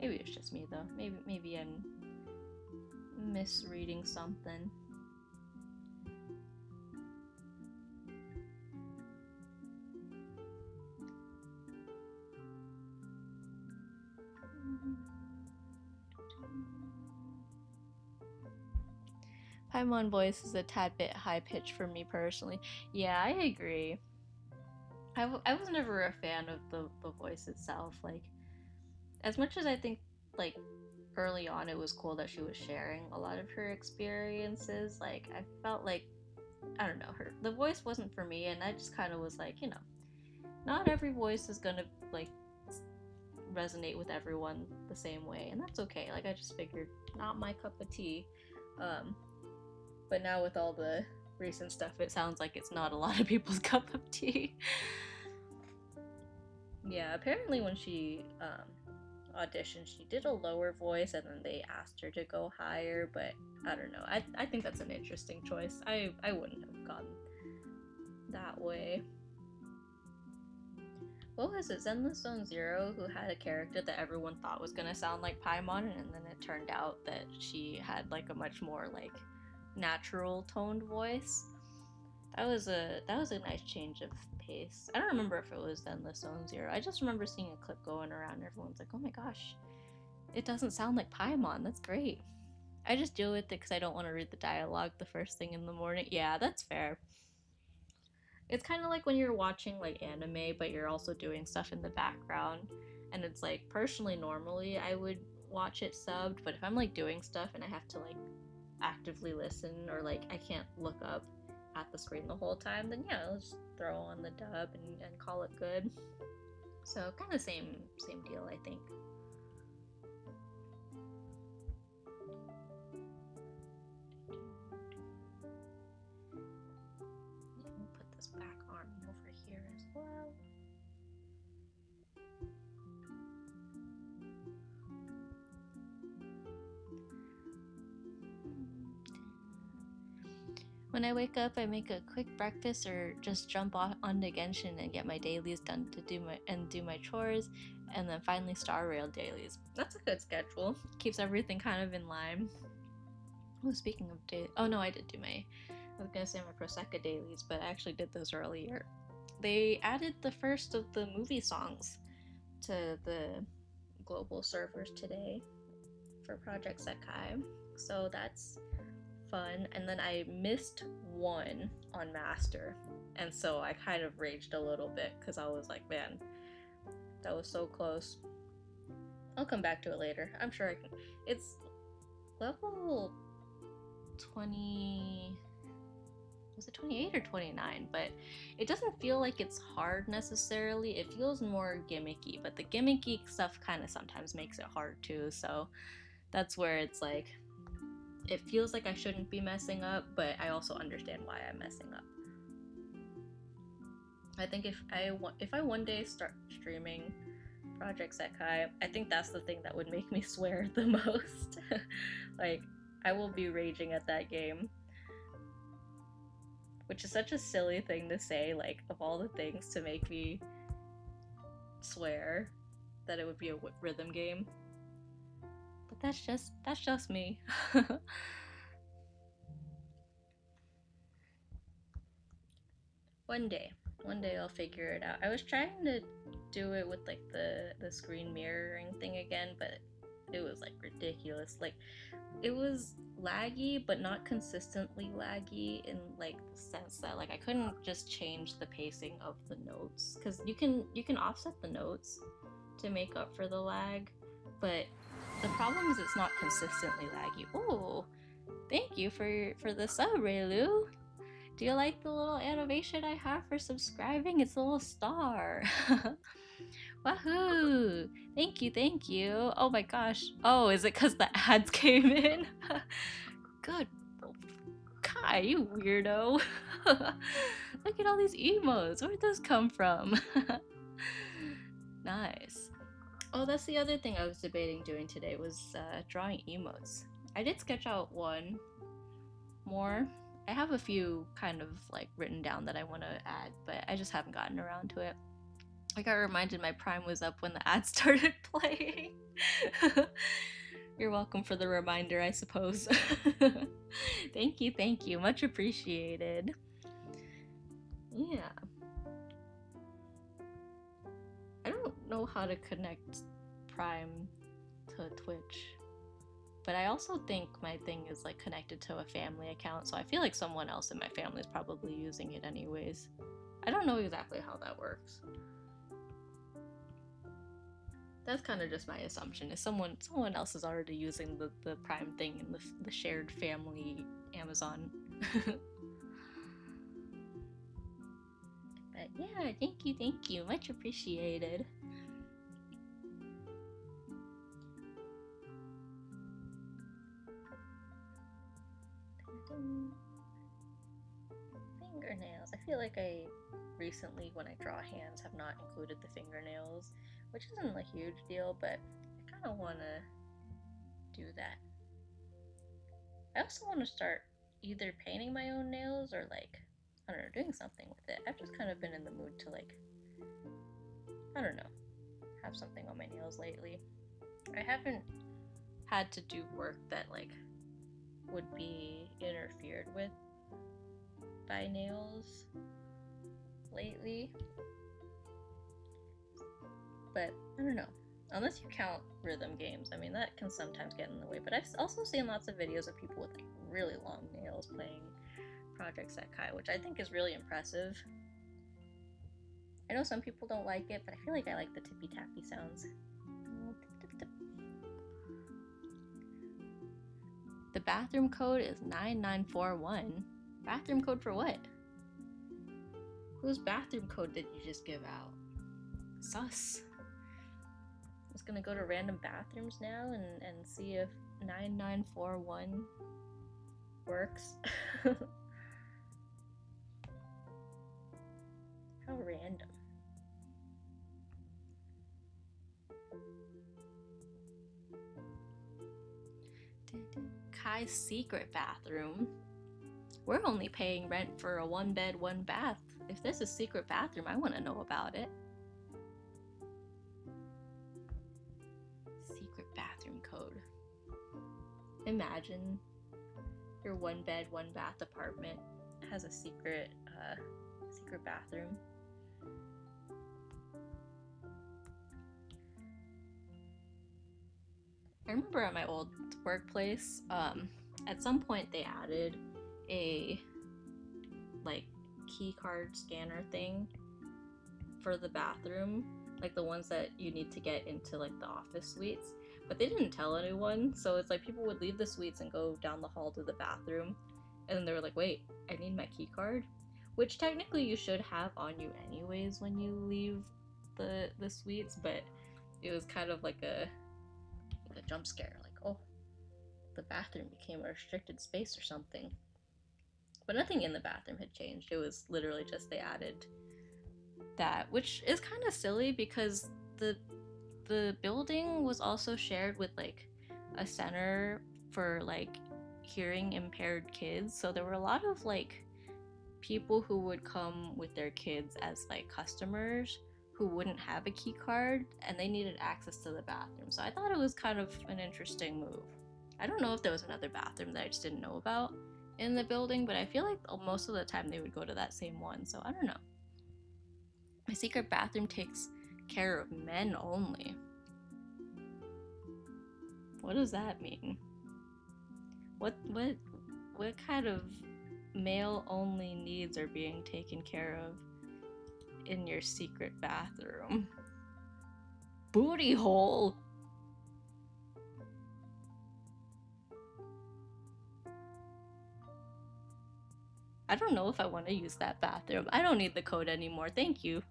Maybe it's just me though. Maybe I'm misreading something. Paimon voice is a tad bit high pitched for me personally. Yeah, I agree. I was never a fan of the voice itself. Like, as much as I think, like, early on it was cool that she was sharing a lot of her experiences, like, I felt like, I don't know, the voice wasn't for me, and I just kind of was like, you know, not every voice is gonna, like, resonate with everyone the same way, and that's okay. Like, I just figured, not my cup of tea. But now with all the recent stuff, it sounds like it's not a lot of people's cup of tea. Yeah, apparently when she auditioned, she did a lower voice, and then they asked her to go higher, but I don't know. I think that's an interesting choice. I wouldn't have gone that way. what was it, Zenless Zone Zero, who had a character that everyone thought was gonna sound like Paimon, and then it turned out that she had like a much more like natural toned voice. That was a nice change of pace. I don't remember if it was Zenless Zone Zero. I just remember seeing a clip going around and everyone's like, oh my gosh, it doesn't sound like Paimon. That's great. I just deal with it because I don't want to read the dialogue the first thing in the morning. Yeah, that's fair. It's kind of like when you're watching like anime, but you're also doing stuff in the background. And it's like, personally, normally I would watch it subbed, but if I'm like doing stuff and I have to like actively listen, or like I can't look up at the screen the whole time, then yeah, I'll just throw on the dub and call it good. So kind of same deal, I think. Put this back arm over here as well. When I wake up, I make a quick breakfast or just jump off onto Genshin and get my dailies done to do my chores, and then finally Star Rail dailies. That's a good schedule. Keeps everything kind of in line. Oh, speaking of dailies, oh no, I did do my. I was gonna say my Prosecco dailies, but I actually did those earlier. They added the first of the movie songs to the global servers today for Project Sekai, so that's fun. And then I missed one on Master, and so I kind of raged a little bit because I was like, man, that was so close. I'll come back to it later. I'm sure I can. It's level 20. Was it 28 or 29? But it doesn't feel like it's hard necessarily. It feels more gimmicky, but the gimmicky stuff kind of sometimes makes it hard too. So that's where it's like, it feels like I shouldn't be messing up, but I also understand why I'm messing up. I think if I one day start streaming Project Sekai, I think that's the thing that would make me swear the most. Like, I will be raging at that game. Which is such a silly thing to say, like, of all the things to make me swear, that it would be a rhythm game. But that's just me. One day I'll figure it out. I was trying to do it with like the screen mirroring thing again, but it was like ridiculous. Like, it was laggy, but not consistently laggy, in like the sense that like I couldn't just change the pacing of the notes, because you can offset the notes to make up for the lag, but the problem is it's not consistently laggy. Oh, thank you for the sub, Raylu. Do you like the little animation I have for subscribing? It's a little star. Wahoo! Thank you. Oh my gosh. Oh, is it because the ads came in? Good. Kai, you weirdo. Look at all these emotes. Where'd those come from? Nice. Oh, that's the other thing I was debating doing today, was drawing emotes. I did sketch out one more. I have a few kind of like written down that I want to add, but I just haven't gotten around to it. I got reminded my Prime was up when the ad started playing. You're welcome for the reminder, I suppose. Thank you. Much appreciated. Yeah. I don't know how to connect Prime to Twitch, but I also think my thing is like connected to a family account, so I feel like someone else in my family is probably using it anyways. I don't know exactly how that works. That's kind of just my assumption, is someone else is already using the Prime thing in the shared family Amazon. But yeah, thank you, much appreciated. Fingernails. I feel like I recently, when I draw hands, have not included the fingernails, which isn't a huge deal, but I kind of want to do that. I also want to start either painting my own nails or like, I don't know, doing something with it. I've just kind of been in the mood to like, I don't know, have something on my nails lately. I haven't had to do work that like would be interfered with by nails lately, but I don't know. Unless you count rhythm games, I mean that can sometimes get in the way. But I've also seen lots of videos of people with like really long nails playing Project Sekai, which I think is really impressive. I know some people don't like it, but I feel like I like the tippy tappy sounds. The bathroom code is 9941. Bathroom code for what? Whose bathroom code did you just give out? Sus. I'm just gonna go to random bathrooms now and see if 9941 works. How random. Kai's secret bathroom. We're only paying rent for a 1-bed, 1-bath. If this is secret bathroom, I want to know about it. Secret bathroom code. Imagine your 1-bed, 1-bath apartment has a secret bathroom. I remember at my old workplace, at some point they added a like key card scanner thing for the bathroom, like the ones that you need to get into like the office suites, but they didn't tell anyone. So it's like people would leave the suites and go down the hall to the bathroom, and then they were like, wait, I need my key card, which technically you should have on you anyways when you leave the suites, but it was kind of like a jump scare, like, oh, the bathroom became a restricted space or something. But nothing in the bathroom had changed. It was literally just they added that, which is kind of silly because the building was also shared with like a center for like hearing impaired kids. So there were a lot of like people who would come with their kids as like customers who wouldn't have a key card and they needed access to the bathroom. So I thought it was kind of an interesting move. I don't know if there was another bathroom that I just didn't know about in the building, but I feel like most of the time they would go to that same one. So I don't know. My secret bathroom takes care of men only. What does that mean? What kind of male only needs are being taken care of in your secret bathroom? Booty hole. I don't know if I want to use that bathroom. I don't need the code anymore. Thank you.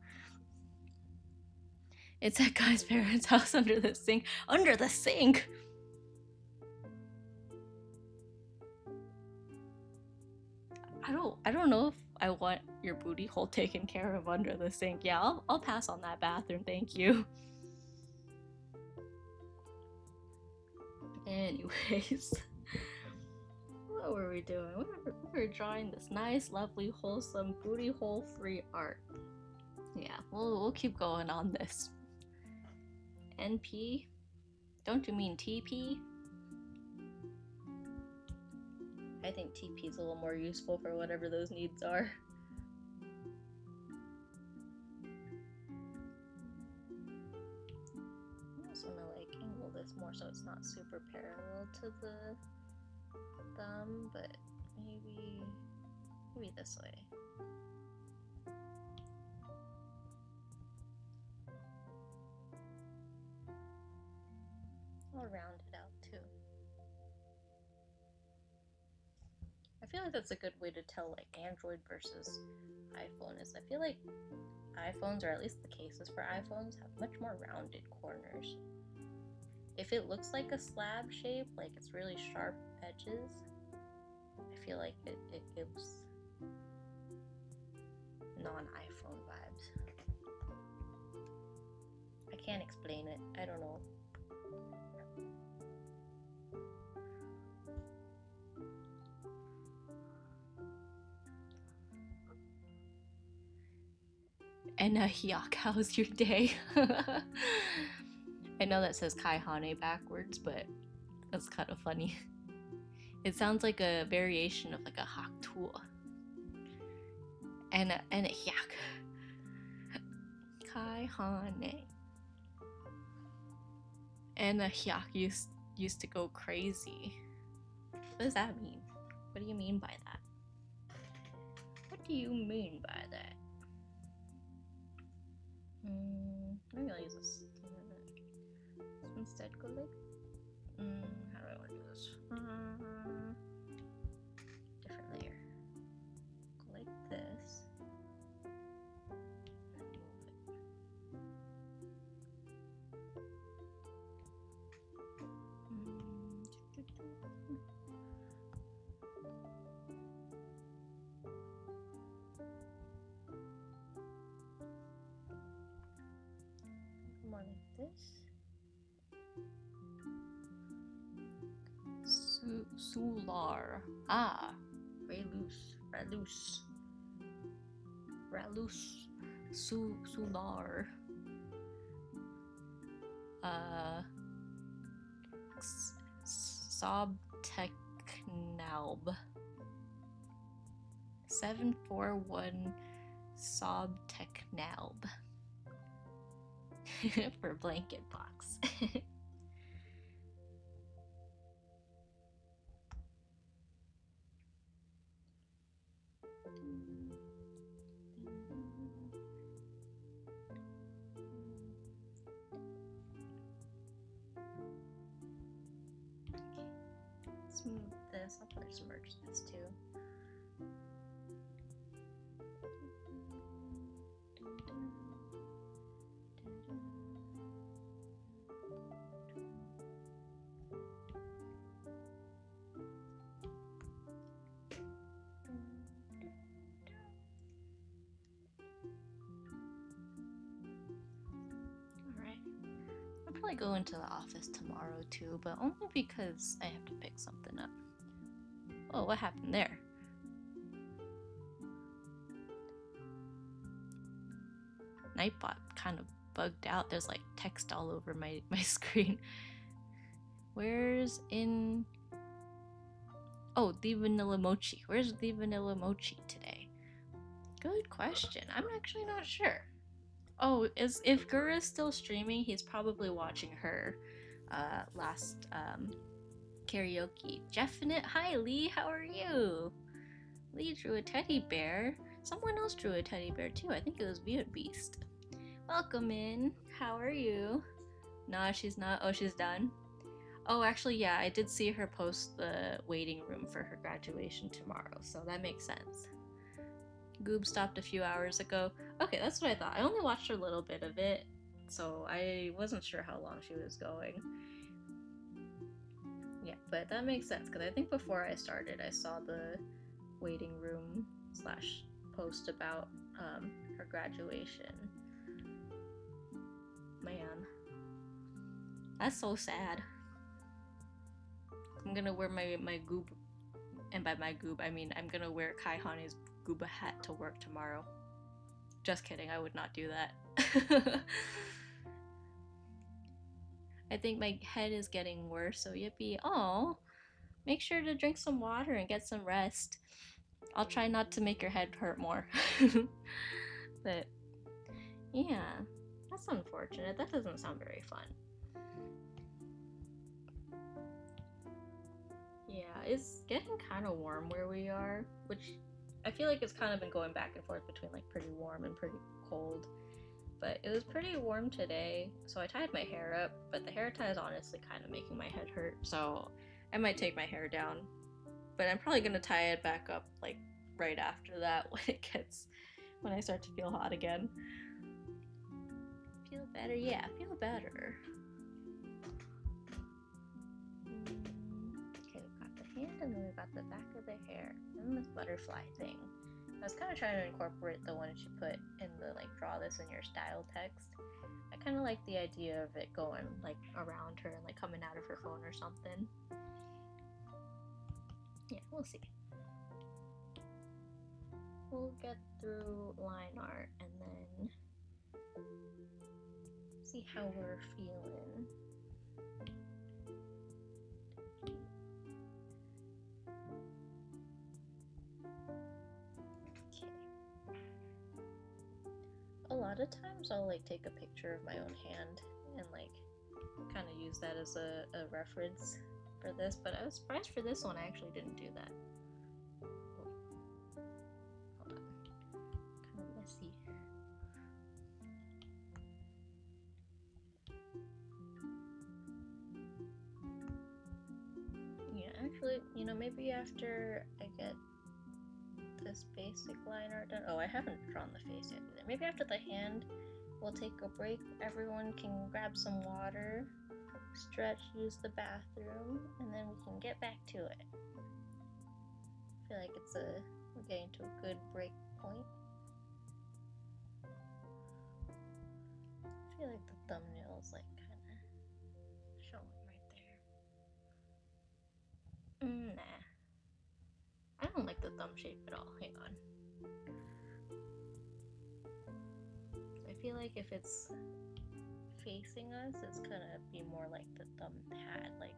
It's at Guy's parents' house under the sink. Under the sink? I don't know if I want your booty hole taken care of under the sink. Yeah, I'll pass on that bathroom. Thank you. Anyways, what were we doing? We were drawing this nice, lovely, wholesome, booty hole free art. Yeah, we'll keep going on this. NP? Don't you mean TP? I think TP is a little more useful for whatever those needs are. I'm also gonna like angle this more so it's not super parallel to the thumb, but maybe this way. I'll round it out too. I feel like that's a good way to tell like Android versus iPhone is I feel like iPhones, or at least the cases for iPhones, have much more rounded corners. If it looks like a slab shape, like it's really sharp edges, I feel like it gives non-iPhone vibes. I can't explain it. I don't know. And Hyuk, how's your day? I know that says Kai Hane backwards, but that's kind of funny. It sounds like a variation of like a hak tool. And a Hyuk. Kai Hane. And a Hyuk used to go crazy. What does that mean? What do you mean by that? What do you mean by that? Maybe I'll use this instead. Go like, how do I want to do this? Different layer. Go like this. And move it. More like this. Sular. Ah, Ralus. Sular. Sobteknaub. 741 Sobteknaub. For blanket box. Smooth this. I'll probably submerge this too. I'll probably go into the office tomorrow too, but only because I have to pick something up. Oh, what happened there? Nightbot kind of bugged out. There's like text all over my screen. Where's in... Oh, the vanilla mochi. Where's the vanilla mochi today? Good question. I'm actually not sure. Oh, if Gura's still streaming, he's probably watching her last karaoke. Definite. Hi, Lee. How are you? Lee drew a teddy bear. Someone else drew a teddy bear too. I think it was Beauty Beast. Welcome in. How are you? Nah, she's not. Oh, she's done. Oh, actually, yeah, I did see her post the waiting room for her graduation tomorrow, so that makes sense. Goob stopped a few hours ago. Okay, that's what I thought. I only watched a little bit of it, so I wasn't sure how long she was going. Yeah, but that makes sense, because I think before I started, I saw the waiting room / post about her graduation. Man, that's so sad. I'm gonna wear my goob, and by my goob I mean I'm gonna wear Kai Hane's gooba hat to work tomorrow. Just kidding, I would not do that. I think my head is getting worse, so yippee. Oh, make sure to drink some water and get some rest. I'll try not to make your head hurt more. But yeah, that's unfortunate. That doesn't sound very fun. Yeah, it's getting kind of warm where we are, which I feel like it's kind of been going back and forth between like pretty warm and pretty cold. But it was pretty warm today, so I tied my hair up, but the hair tie is honestly kind of making my head hurt, so I might take my hair down. But I'm probably gonna tie it back up like right after that when I start to feel hot again. Feel better? Yeah, feel better. Okay, we've got the hand and then we've got the back of the hair. And this butterfly thing. I was kind of trying to incorporate the one she put in the like draw this in your style text. I kind of like the idea of it going like around her and like coming out of her phone or something. Yeah, we'll see. We'll get through line art and then See how we're feeling. Okay. A lot of times I'll like take a picture of my own hand and like kind of use that as a reference for this, but I was surprised for this one I actually didn't do that. Hold on. Kind of messy. Yeah, actually, you know, maybe after I get this basic line art done. Oh, I haven't drawn the face yet either. Maybe after the hand, we'll take a break. Everyone can grab some water, stretch, use the bathroom, and then we can get back to it. I feel like we're getting to a good break point. I feel like the thumbnail's like kind of showing right there. Nah. I don't like the thumb shape at all. Hang on. I feel like if it's facing us, it's gonna be more like the thumb pad. Like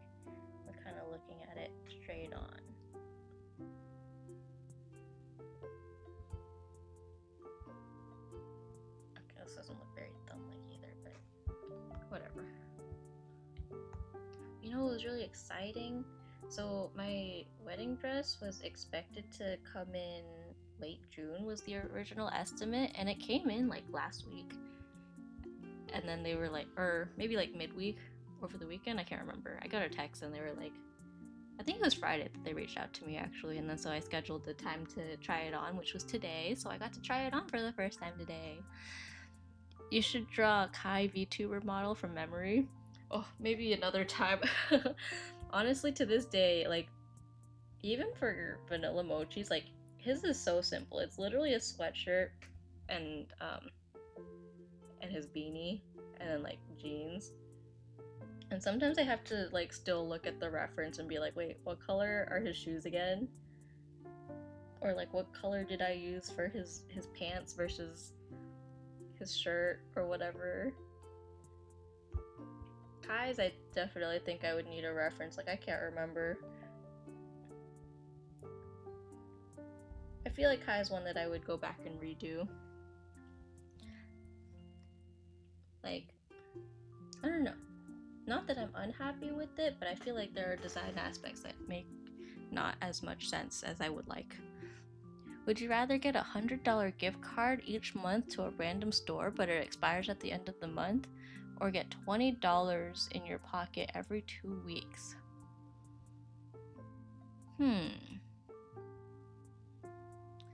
we're kind of looking at it straight on. Okay, this doesn't look very thumb-like either, but whatever. You know what was really exciting? So my wedding dress was expected to come in late June was the original estimate, and it came in like last week. And then they were like, or maybe like midweek over the weekend, I can't remember. I got a text and they were like, I think it was Friday that they reached out to me actually, and then so I scheduled the time to try it on, which was today, so I got to try it on for the first time today. You should draw a Kai VTuber model from memory. Oh, maybe another time. Honestly, to this day, like, even for vanilla mochis, like, his is so simple. It's literally a sweatshirt and his beanie and then like jeans. And sometimes I have to like still look at the reference and be like, wait, what color are his shoes again? Or like what color did I use for his pants versus his shirt or whatever. Kai's, I definitely think I would need a reference. Like I can't remember. I feel like Kai's one that I would go back and redo. Like, I don't know. Not that I'm unhappy with it, but I feel like there are design aspects that make not as much sense as I would like. Would you rather get a $100 gift card each month to a random store but it expires at the end of the month, or get $20 in your pocket every 2 weeks?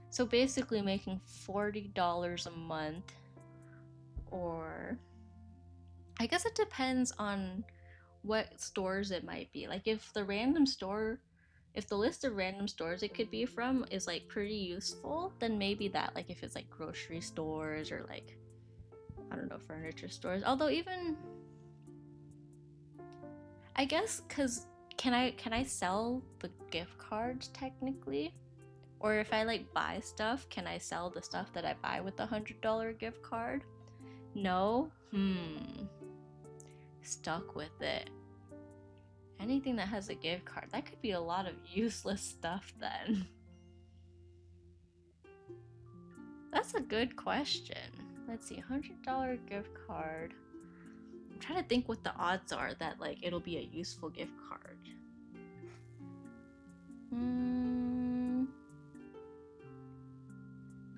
So basically making $40 a month, or I guess it depends on what stores it might be. Like if the list of random stores it could be from is like pretty useful, then maybe that. Like if it's like grocery stores or like, I don't know, furniture stores. Although even, I guess, cause can I sell the gift cards technically? Or if I like buy stuff, can I sell the stuff that I buy with the $100 gift card? No? Stuck with it. Anything that has a gift card, that could be a lot of useless stuff then. That's a good question. Let's see, $100 gift card. I'm trying to think what the odds are that like it'll be a useful gift card.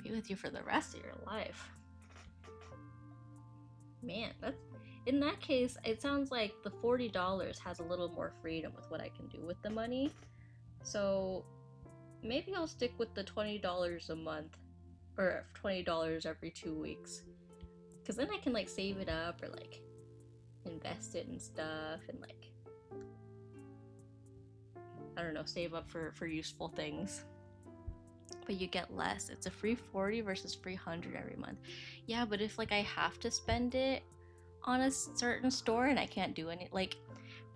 Be with you for the rest of your life. Man, that's in that case, it sounds like the $40 has a little more freedom with what I can do with the money. So maybe I'll stick with the $20 a month, or $20 every 2 weeks. Because then I can like save it up or like invest it in stuff and like, I don't know, save up for useful things. But you get less. It's a free 40 versus free 100 every month. Yeah, but if like I have to spend it on a certain store and I can't do any, like,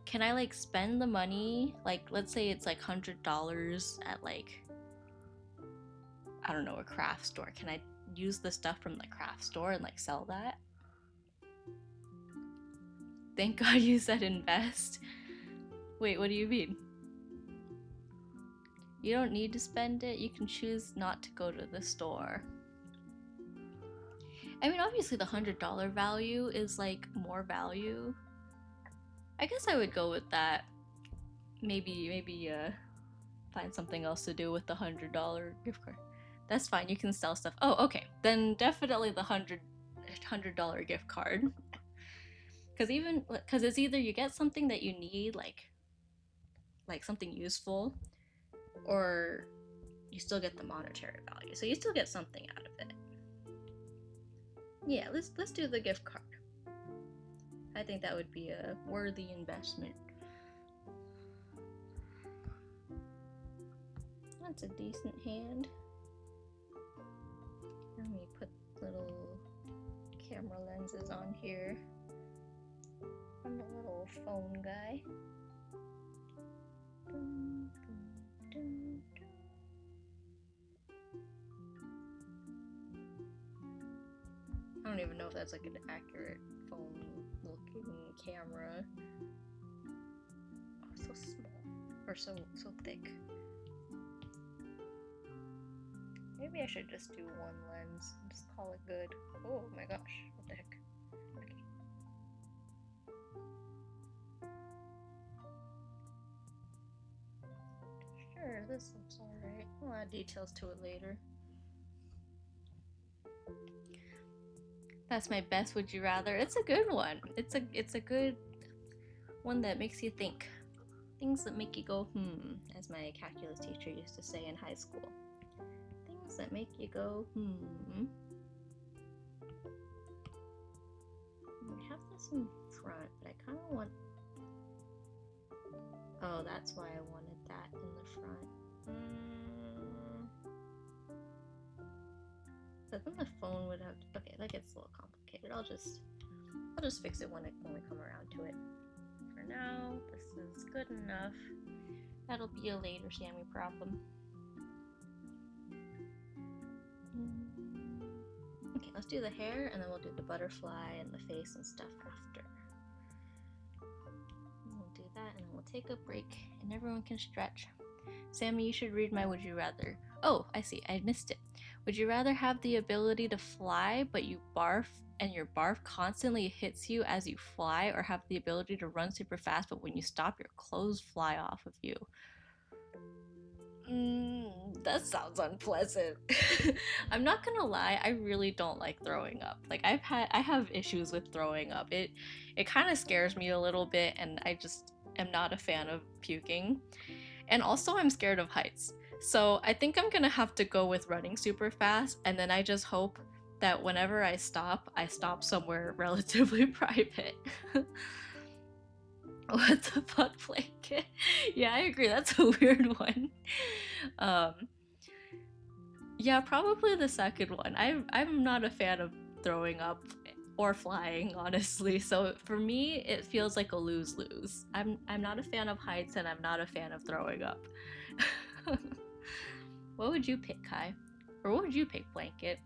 can I like spend the money, like let's say it's like $100 at like, I don't know, a craft store. Can I use the stuff from the craft store and like sell that. Thank God you said invest. Wait, what do you mean? You don't need to spend it. You can choose not to go to the store. I mean, obviously the $100 value is like more value. I guess I would go with that. Maybe find something else to do with the $100 gift card. That's fine. You can sell stuff. Oh, okay. Then definitely the $100 gift card. Because it's either you get something that you need, like something useful, or you still get the monetary value. So you still get something out of it. Yeah, let's do the gift card. I think that would be a worthy investment. That's a decent hand. Let me put little camera lenses on here. I'm the little phone guy. I don't even know if that's like an accurate phone looking camera. Oh, so small. Or so thick. Maybe I should just do one lens and just call it good. Oh my gosh, what the heck? Okay. Sure, this looks alright. I'll add details to it later. That's my best would you rather. It's a good one. It's a good one that makes you think. Things that make you go, as my calculus teacher used to say in high school. Things that make you go, I have this in front, but I kind of want... Oh, that's why I wanted that in the front. So then the phone would have to... Okay, that gets a little complicated. I'll just fix it when we come around to it. For now, this is good enough. That'll be a later Sammy problem. Okay, let's do the hair and then we'll do the butterfly and the face and stuff after. We'll do that and then we'll take a break and everyone can stretch. Sammy, you should read my would you rather. Oh, I see, I missed it. Would you rather have the ability to fly but you barf and your barf constantly hits you as you fly, or have the ability to run super fast but when you stop your clothes fly off of you? That sounds unpleasant. I'm not gonna lie, I really don't like throwing up. Like I have issues with throwing up. It kind of scares me a little bit, and I just am not a fan of puking. And also I'm scared of heights. So I think I'm gonna have to go with running super fast, and then I just hope that whenever I stop somewhere relatively private. What the fuck, blanket? Yeah, I agree. That's a weird one. Yeah, probably the second one. I'm not a fan of throwing up or flying, honestly. So for me, it feels like a lose-lose. I'm not a fan of heights, and I'm not a fan of throwing up. What would you pick, Kai? Or what would you pick, Blanket?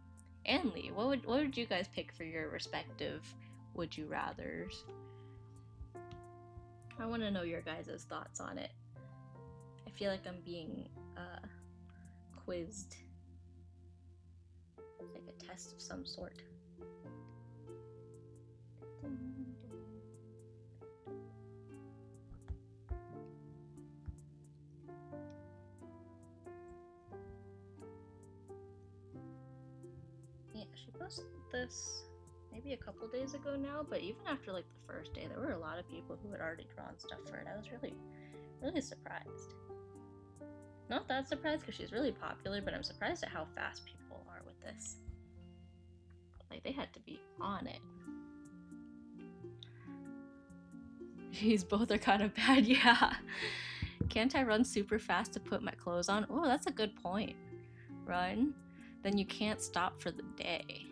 And Lee, what would you guys pick for your respective would you rathers? I want to know your guys' thoughts on it. I feel like I'm being quizzed. It's like a test of some sort. Yeah, she posted this maybe a couple days ago now, but even after like the first day, there were a lot of people who had already drawn stuff for it. I was really surprised. Not that surprised because she's really popular, but I'm surprised at how fast people are with this. Like, they had to be on it. These both are kind of bad, yeah. Can't I run super fast to put my clothes on? Oh, that's a good point. Run? Then you can't stop for the day.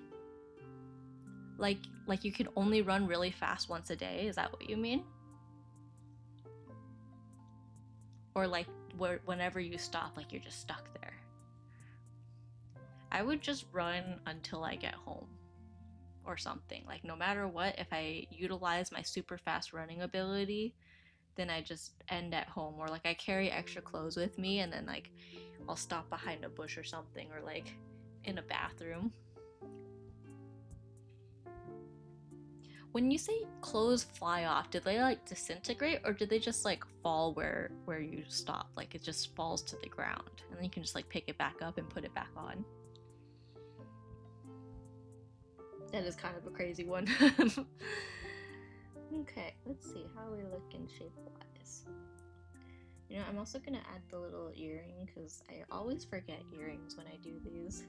Like you can only run really fast once a day? Is that what you mean? Or like whenever you stop, like you're just stuck there? I would just run until I get home or something. Like, no matter what, if I utilize my super fast running ability, then I just end at home. Or like I carry extra clothes with me and then like I'll stop behind a bush or something, or like in a bathroom. When you say clothes fly off, did they like disintegrate or did they just like fall where you stop? Like it just falls to the ground and then you can just like pick it back up and put it back on. That is kind of a crazy one. Okay, let's see how we look in shape wise. You know, I'm also gonna add the little earring because I always forget earrings when I do these.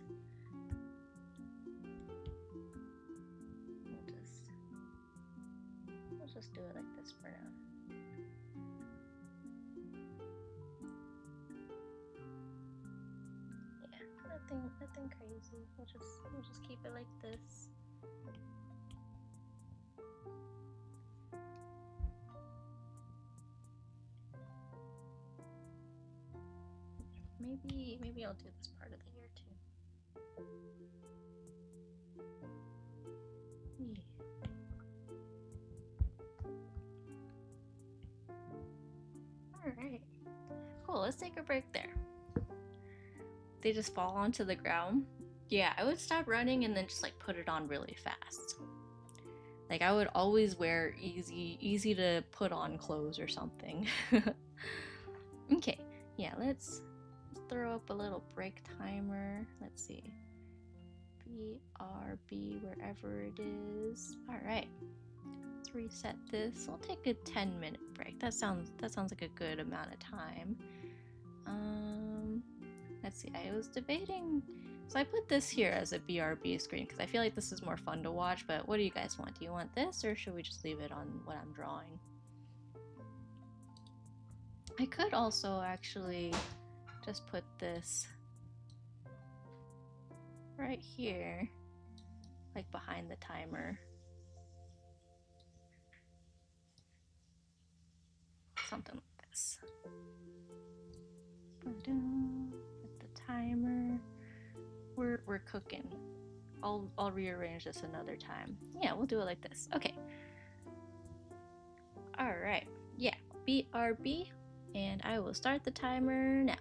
We'll just do it like this for now. Yeah, nothing crazy. We'll just keep it like this. Maybe I'll do this part of the hair too. Yeah. Alright. Cool, let's take a break there. They just fall onto the ground. Yeah, I would stop running and then just like put it on really fast. Like I would always wear easy to put on clothes or something. Okay, yeah, let's throw up a little break timer. Let's see. BRB, wherever it is. Alright. Let's reset this. I'll take a 10-minute break. That sounds like a good amount of time. Let's see. I was debating. So I put this here as a BRB screen because I feel like this is more fun to watch, but what do you guys want? Do you want this or should we just leave it on what I'm drawing? I could also actually just put this right here, like behind the timer. Something like this. Put the timer. We're cooking. I'll rearrange this another time. Yeah, we'll do it like this. Okay. Alright. Yeah. BRB. And I will start the timer now.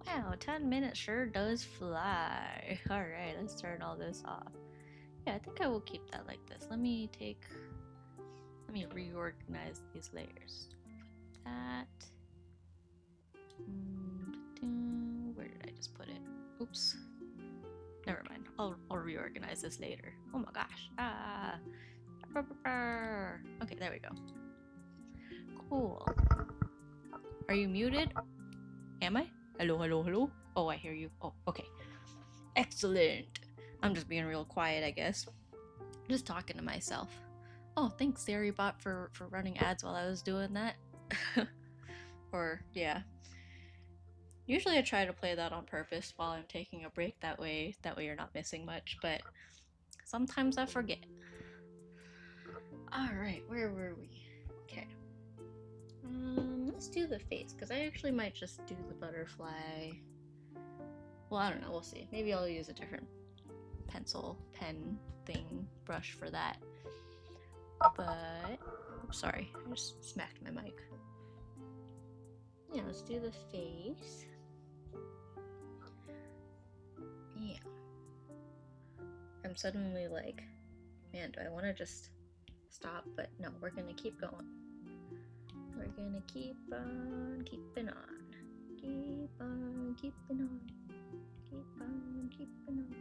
Wow, 10 minutes sure does fly. Alright, let's turn all this off. Yeah, I think I will keep that like this. Let me reorganize these layers. Put that. Where did I just put it? Oops. Never mind. I'll reorganize this later. Oh my gosh. Ah. Okay, there we go. Cool. Are you muted? Am I? Hello, hello, hello? Oh, I hear you. Oh, okay. Excellent. I'm just being real quiet, I guess. Just talking to myself. Oh, thanks, Zarybot, for running ads while I was doing that. Or, yeah. Usually I try to play that on purpose while I'm taking a break. That way you're not missing much, but sometimes I forget. Alright, where were we? Okay. Let's do the face, because I actually might just do the butterfly. Well, I don't know, we'll see. Maybe I'll use a different pen thing, brush for that. But, oops, sorry, I just smacked my mic. Yeah, let's do the face. Yeah. I'm suddenly like, man, do I want to just stop? But no, we're gonna keep going. We're gonna keep on keeping on. Keep on keeping on. Keep on keeping on.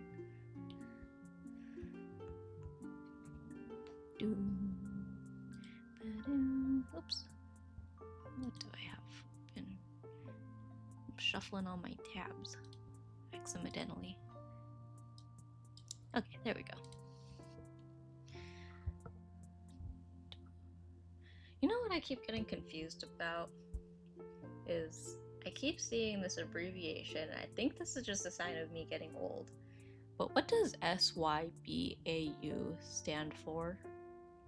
Oops. What do I have? I'm shuffling all my tabs accidentally. Okay, there we go. You know what I keep getting confused about is I keep seeing this abbreviation, and I think this is just a sign of me getting old. But what does SYBAU stand for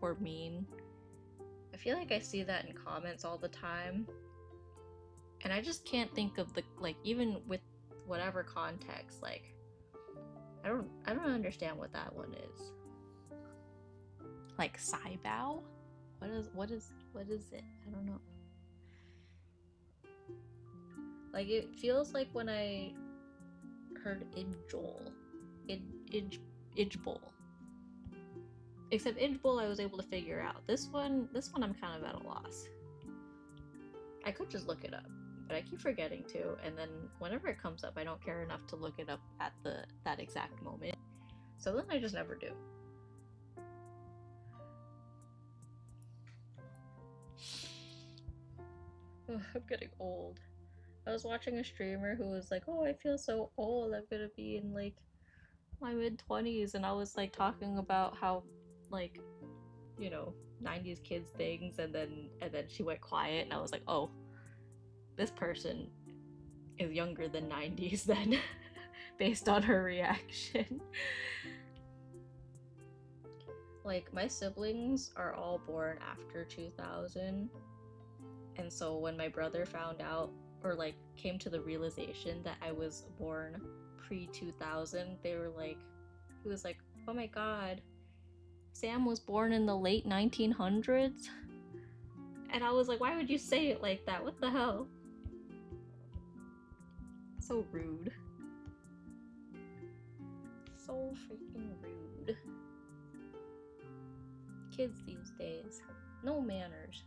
or mean? I feel like I see that in comments all the time, and I just can't think of the, like, even with whatever context, like, I don't understand what that one is. Like Saibao? What is it? I don't know. Like, it feels like when I heard Idjol. Idjbol. Except Idjbol I was able to figure out. This one I'm kind of at a loss. I could just look it up, but I keep forgetting to, and then whenever it comes up I don't care enough to look it up at that exact moment. So then I just never do. Ugh, I'm getting old. I was watching a streamer who was like, oh, I feel so old, I'm gonna be in like my mid-20s, and I was like talking about how, like, you know, 90s kids things, and then she went quiet, and I was like, oh, this person is younger than 90s then, based on her reaction. Like, my siblings are all born after 2000, and so when my brother found out, or like came to the realization that I was born pre-2000, they were like, he was like, oh my god, Sam was born in the late 1900s? And I was like, why would you say it like that? What the hell? So rude. So freaking rude. Kids these days. No manners.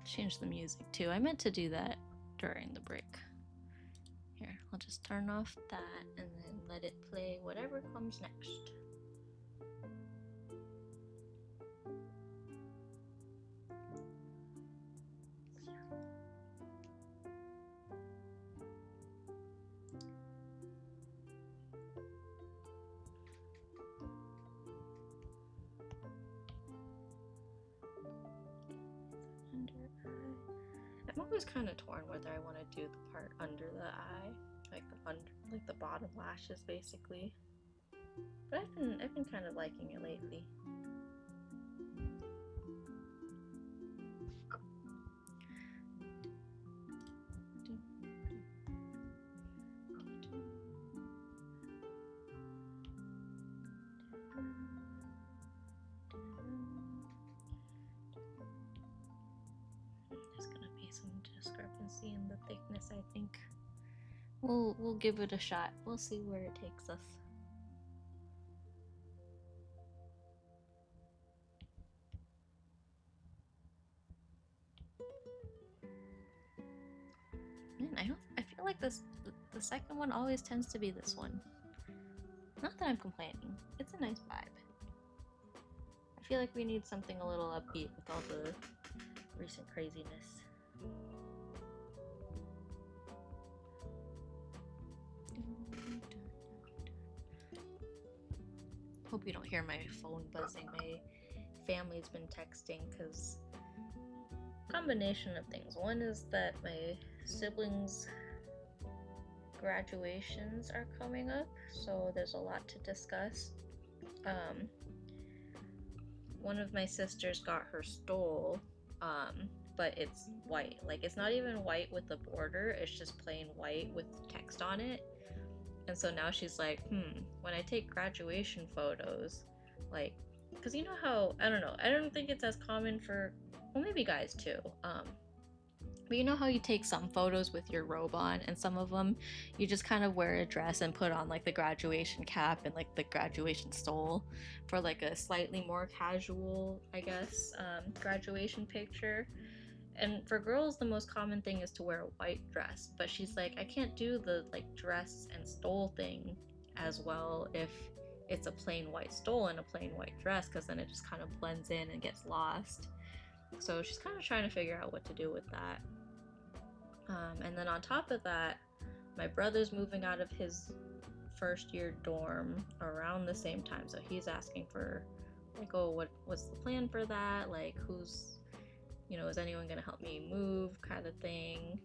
Change the music too. I meant to do that during the break. Here, I'll just turn off that and then let it play whatever comes next. Under eye. I'm always kind of torn whether I want to do the part under the eye like the bottom lashes basically. But I've been kind of liking it lately. There's gonna be some discrepancy in the thickness, I think. We'll give it a shot. We'll see where it takes us. Man, I feel like the second one always tends to be this one. Not that I'm complaining. It's a nice vibe. I feel like we need something a little upbeat with all the recent craziness. Hope you don't hear my phone buzzing. My family's been texting because combination of things. One is that my siblings' graduations are coming up, so there's a lot to discuss. One of my sisters got her stole, but it's white. Like, it's not even white with a border, it's just plain white with text on it. And so now she's like, when I take graduation photos, like, because you know how, I don't know, I don't think it's as common for, well, maybe guys too, but you know how you take some photos with your robe on, and some of them you just kind of wear a dress and put on like the graduation cap and like the graduation stole for like a slightly more casual, I guess, graduation picture. And for girls, the most common thing is to wear a white dress, but she's like, I can't do the like dress and stole thing as well if it's a plain white stole and a plain white dress, because then it just kind of blends in and gets lost. So she's kind of trying to figure out what to do with that. And then on top of that, my brother's moving out of his first year dorm around the same time, so he's asking for like, oh, what's the plan for that? Like, who's, you know, is anyone gonna help me move, kind of thing.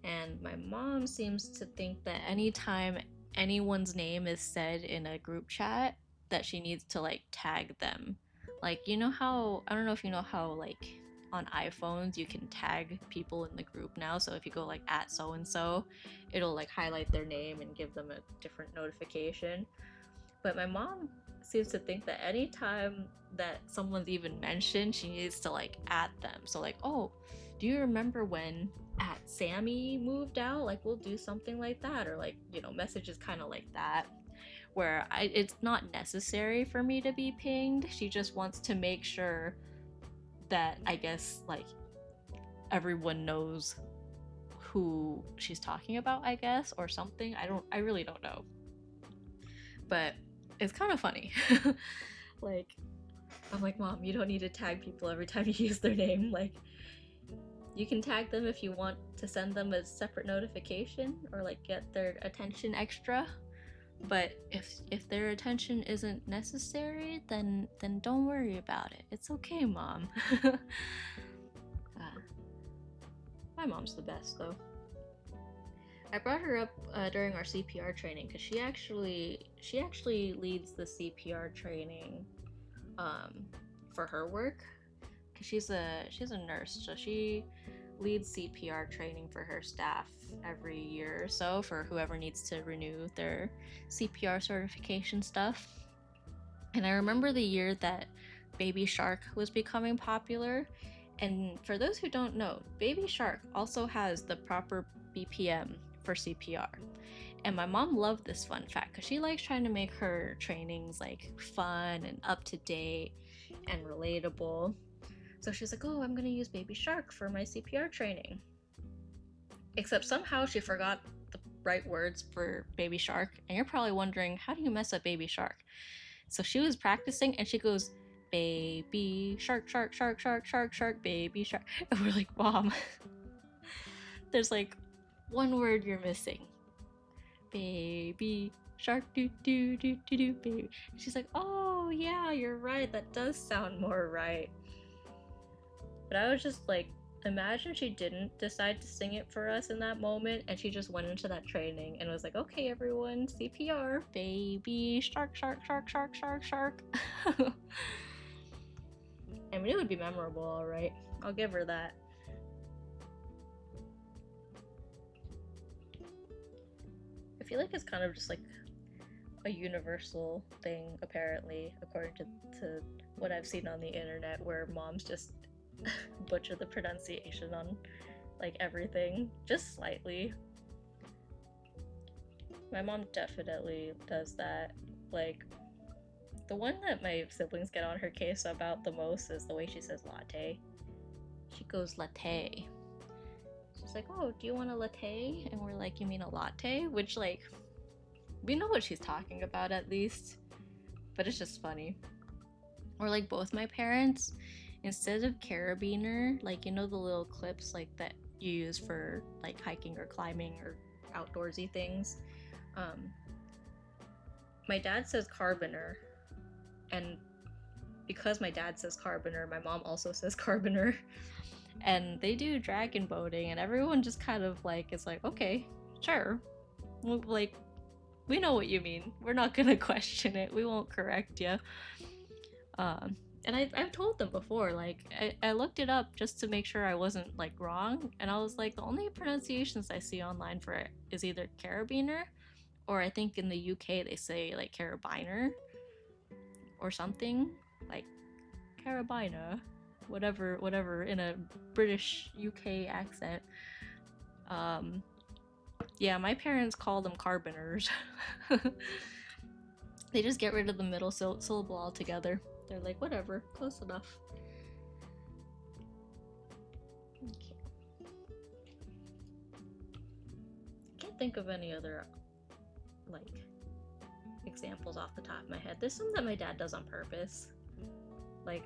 And my mom seems to think that anytime anyone's name is said in a group chat, that she needs to like tag them. Like, you know how, I don't know if you know how like on iPhones you can tag people in the group now. So if you go like at so and so, it'll like highlight their name and give them a different notification. But my mom seems to think that anytime that someone's even mentioned, she needs to like add them. So like, oh, do you remember when at Sammy moved out? Like, we'll do something like that, or like, you know, messages kind of like that, where it's not necessary for me to be pinged. She just wants to make sure that, I guess, like, everyone knows who she's talking about, I guess, or something. I really don't know. But it's kind of funny. Like, I'm like, Mom, you don't need to tag people every time you use their name. Like, you can tag them if you want to send them a separate notification or like get their attention extra. But if their attention isn't necessary, then don't worry about it. It's okay, Mom. My mom's the best, though. I brought her up during our CPR training because she actually leads the CPR training for her work, because she's a nurse, so she leads CPR training for her staff every year or so for whoever needs to renew their CPR certification stuff. And I remember the year that Baby Shark was becoming popular. And for those who don't know, Baby Shark also has the proper BPM for CPR. And my mom loved this fun fact because she likes trying to make her trainings like fun and up to date and relatable. So she's like, oh, I'm gonna use Baby Shark for my CPR training. Except somehow she forgot the right words for Baby Shark. And you're probably wondering, how do you mess up Baby Shark? So she was practicing and she goes, Baby Shark, shark, shark, shark, shark, shark, Baby Shark. And we're like, Mom, there's like one word you're missing. Baby Shark, do do do do do, baby. And she's like, oh yeah, you're right, that does sound more right. But I was just like imagine she didn't decide to sing it for us in that moment and she just went into that training and was like, okay, everyone, CPR, baby shark, shark, shark, shark, shark, shark. I mean, it would be memorable, all right. I'll give her that. I feel like it's kind of just like a universal thing, apparently, according to what I've seen on the internet, where moms just butcher the pronunciation on like everything, just slightly. My mom definitely does that. Like, the one that my siblings get on her case about the most is the way she says latte. She goes latte. She's like, oh, do you want a latte? And we're like, you mean a latte? Which, like, we know what she's talking about at least, but it's just funny. Or like both my parents, instead of carabiner, like, you know, the little clips like that you use for like hiking or climbing or outdoorsy things, my dad says carboner, and because my dad says carboner, my mom also says carboner. And they do dragon boating, and everyone just kind of like is like, okay, sure, like, we know what you mean. We're not gonna question it. We won't correct you. And I've told them before, like, I looked it up just to make sure I wasn't like wrong, and I was like, the only pronunciations I see online for it is either carabiner, or I think in the UK they say like carabiner or something like carabiner, whatever in a British UK accent. Yeah, my parents call them carboners. They just get rid of the middle syllable altogether. They're like, whatever, close enough. Okay. Can't think of any other like examples off the top of my head. There's some that my dad does on purpose. Like,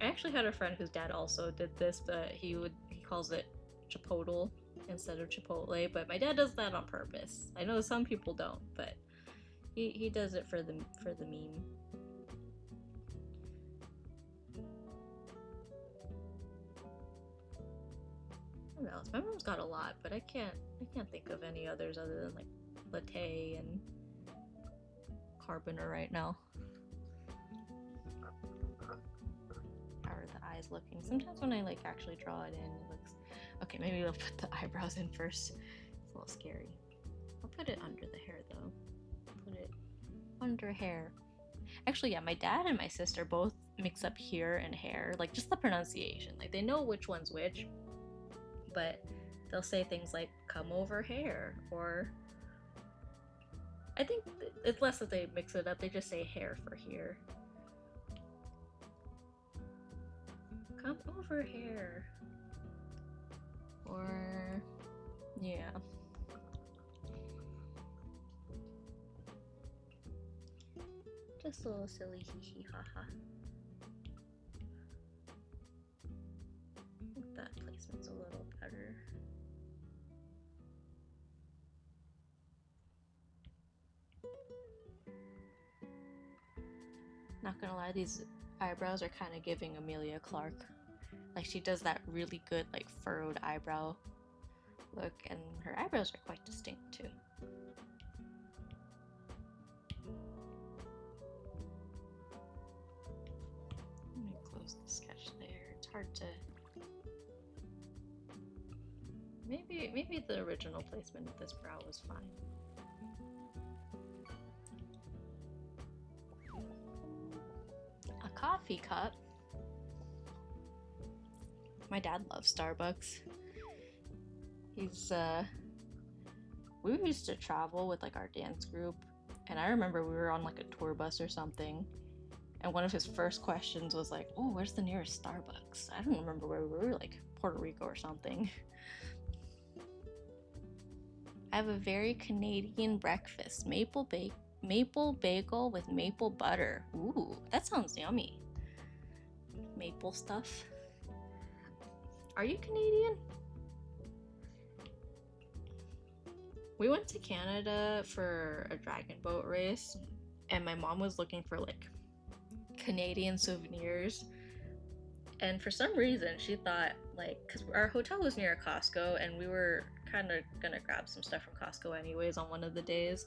I actually had a friend whose dad also did this, but he calls it chipotle instead of chipotle. But my dad does that on purpose. I know some people don't, but he does it for the meme. What else? My mom's got a lot, but I can't think of any others other than like latte and carboner right now. How are the eyes looking? Sometimes when I like actually draw it in, it looks okay. Maybe we'll put the eyebrows in first. It's a little scary. I'll put it under the hair though. Put it under hair. Actually, yeah, my dad and my sister both mix up here and hair, like just the pronunciation. Like, they know which one's which, but they'll say things like come over hair, or I think it's less that they mix it up, they just say hair for here. Come over here. Or yeah. Just a little silly hee hee ha ha. I think that placement's a little better. Not gonna lie, these eyebrows are kind of giving Amelia Clark. Like, she does that really good like furrowed eyebrow look, and her eyebrows are quite distinct too. Let me close the sketch there. It's hard to. Maybe the original placement of this brow was fine. A coffee cup. My dad loves Starbucks. We used to travel with like our dance group, and I remember we were on like a tour bus or something, and one of his first questions was like, oh, where's the nearest Starbucks? I don't remember where we were, like Puerto Rico or something. I have a very Canadian breakfast. Maple bagel with maple butter. Ooh, that sounds yummy. Maple stuff. Are you Canadian? We went to Canada for a dragon boat race, and my mom was looking for like Canadian souvenirs. And for some reason, she thought like, because our hotel was near a Costco, and we were kind of gonna grab some stuff from Costco anyways on one of the days.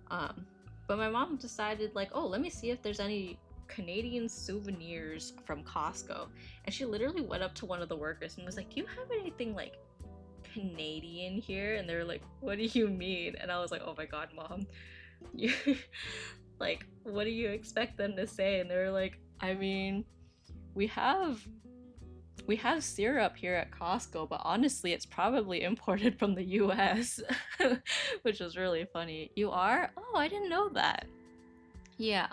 But my mom decided, like, oh, let me see if there's any Canadian souvenirs from Costco. And she literally went up to one of the workers and was like, do you have anything like Canadian here? And they were like, what do you mean? And I was like, oh my god, mom. You like, what do you expect them to say? And they were like, I mean, we have syrup here at Costco, but honestly, it's probably imported from the US, which was really funny. You are? Oh, I didn't know that. Yeah,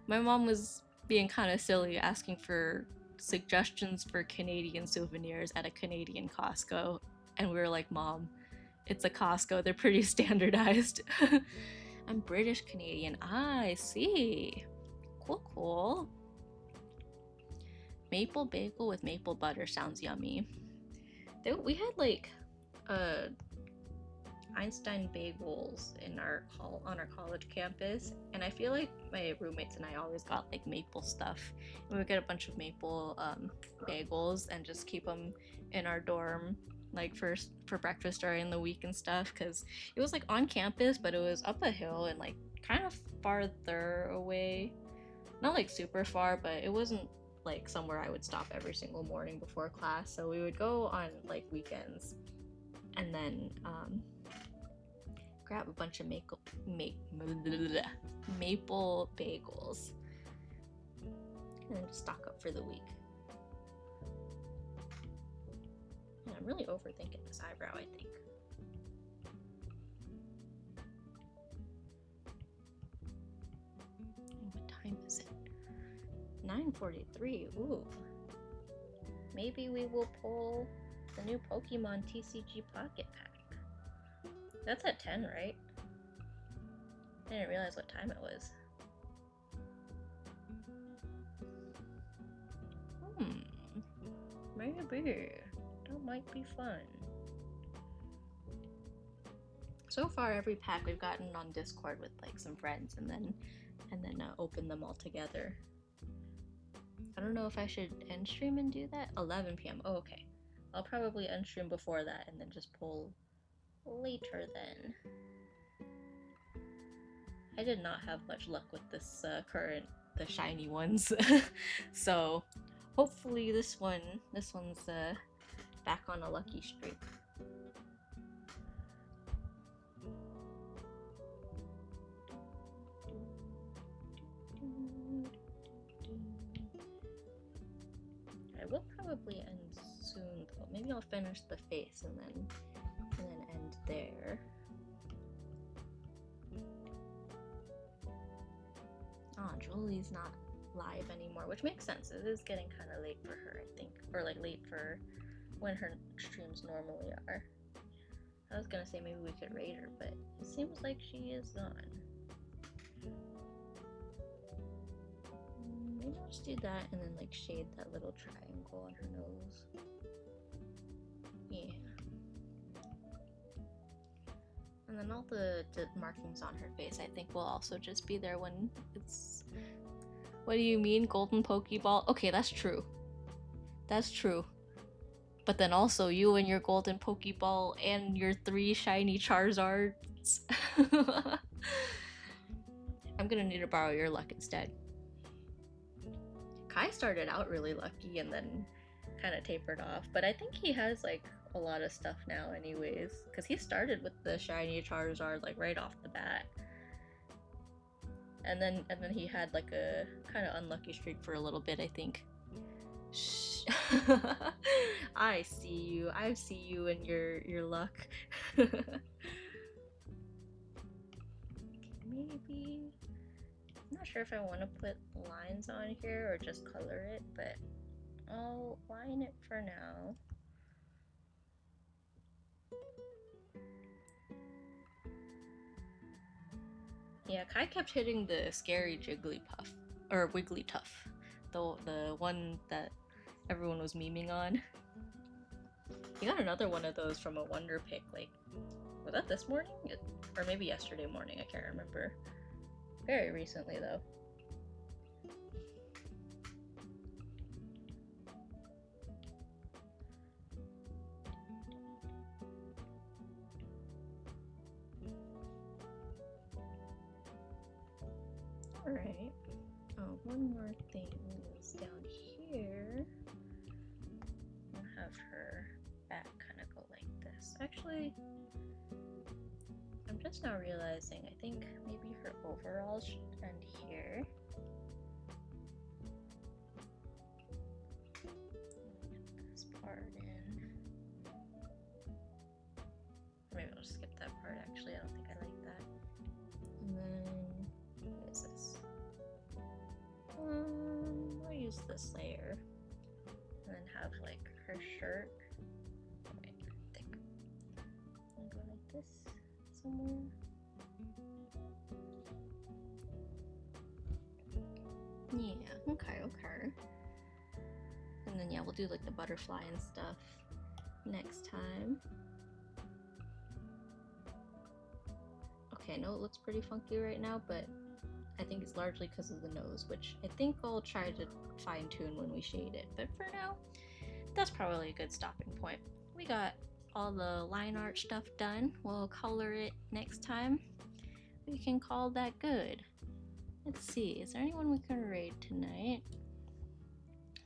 my mom was being kind of silly asking for suggestions for Canadian souvenirs at a Canadian Costco, and we were like, Mom, it's a Costco, they're pretty standardized. I'm British Canadian. Ah, I see. Cool, cool. Maple bagel with maple butter sounds yummy. We had like Einstein bagels on our college campus, and I feel like my roommates and I always got like maple stuff. And we would get a bunch of maple bagels and just keep them in our dorm, like for breakfast during the week and stuff, because it was like on campus, but it was up a hill and like kind of farther away. Not like super far, but it wasn't like somewhere I would stop every single morning before class. So we would go on like weekends and then grab a bunch of maple bagels and then just stock up for the week. Yeah, I'm really overthinking this eyebrow, I think. What time is it? 9:43. Ooh. Maybe we will pull the new Pokemon TCG Pocket Pack. That's at 10, right? I didn't realize what time it was. Maybe. That might be fun. So far, every pack we've gotten on Discord with like some friends, and then open them all together. I don't know if I should end stream and do that. 11 p.m. Oh, okay. I'll probably end stream before that and then just pull later then. I did not have much luck with this the shiny ones. So hopefully this one's back on a lucky streak. I will probably end soon though. Maybe I'll finish the face and then end there. Oh, Julie's not live anymore, which makes sense. It is getting kind of late for her, I think, or like late for when her streams normally are. I was gonna say maybe we could raid her, but it seems like she is gone. Maybe I'll just do that and then like shade that little triangle on her nose. Yeah. And then all the markings on her face, I think, will also just be there when it's... What do you mean, golden Pokeball? Okay, that's true. That's true. But then also, you and your golden Pokeball and your 3 shiny Charizards. I'm gonna need to borrow your luck instead. Kai started out really lucky and then kind of tapered off, but I think he has like a lot of stuff now anyways, because he started with the shiny Charizard like right off the bat, and then he had like a kind of unlucky streak for a little bit, I think. Shh. I see you and your luck. Maybe, I'm not sure if I want to put lines on here or just color it, but I'll line it for now. Yeah, Kai kept hitting the scary Jigglypuff, or Wigglytuff, the one that everyone was memeing on. He got another one of those from a Wonder Pick, like, was that this morning? Or maybe yesterday morning, I can't remember. Very recently, though. Alright. Oh, one more thing is down here. I'll have her back kind of go like this. Actually, I'm just now realizing, I think maybe her overalls should end here. Get this part in. Or maybe I'll just skip that part actually, I don't think I like that. And then, what is this? I'll use this layer. And then have like her shirt. Wait, thick. I'll go like this somewhere. Yeah, okay. And then yeah, we'll do like the butterfly and stuff next time. Okay, I know it looks pretty funky right now, but I think it's largely because of the nose, which I think I'll try to fine tune when we shade it. But for now, that's probably a good stopping point. We got all the line art stuff done. We'll color it next time. We can call that good. Let's see, is there anyone we can raid tonight?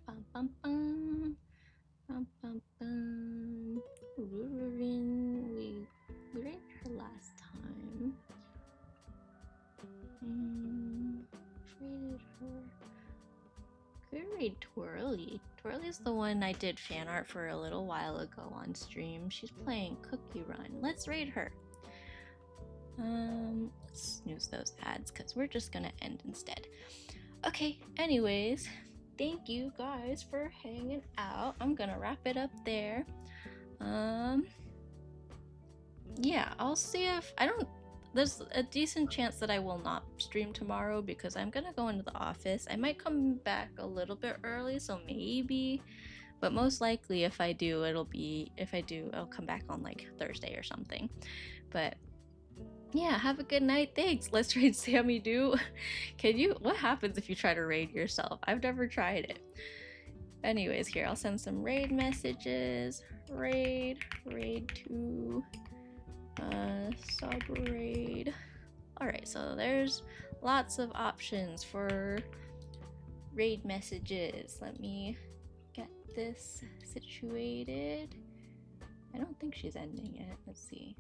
Bum bum bum. Bum bum bum. We raided her last time. Raided her. Could raid Twirly. Twirly's the one I did fan art for a little while ago on stream. She's playing Cookie Run. Let's raid her. Let's snooze those ads because we're just gonna end instead. Okay, anyways, thank you guys for hanging out. I'm gonna wrap it up there. Yeah, I'll see if there's a decent chance that I will not stream tomorrow because I'm gonna go into the office. I might come back a little bit early, so maybe, but most likely if I do, I'll come back on like Thursday or something. But yeah, have a good night. Thanks. Let's raid Sammy Do. What happens if you try to raid yourself? I've never tried it. Anyways, here, I'll send some raid messages. Raid 2, sub raid. Alright, so there's lots of options for raid messages. Let me get this situated. I don't think she's ending it. Let's see.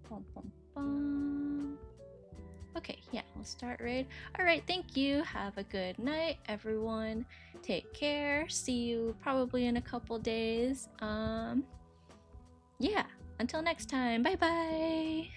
Bum, bum, bum. Okay, yeah, we'll start raid. Alright, thank you. Have a good night, everyone. Take care. See you probably in a couple days. Yeah, until next time. Bye bye.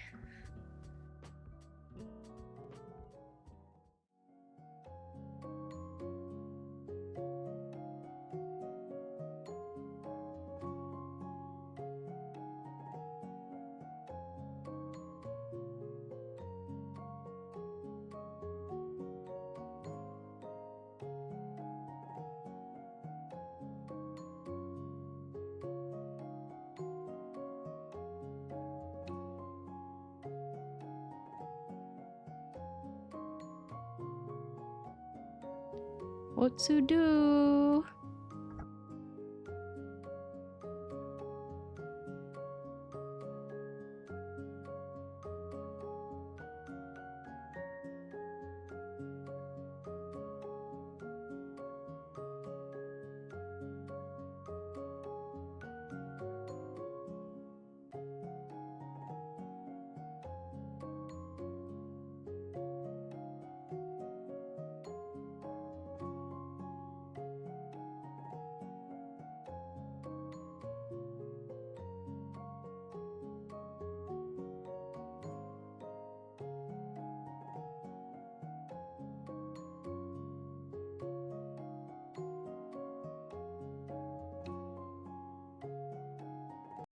What to do?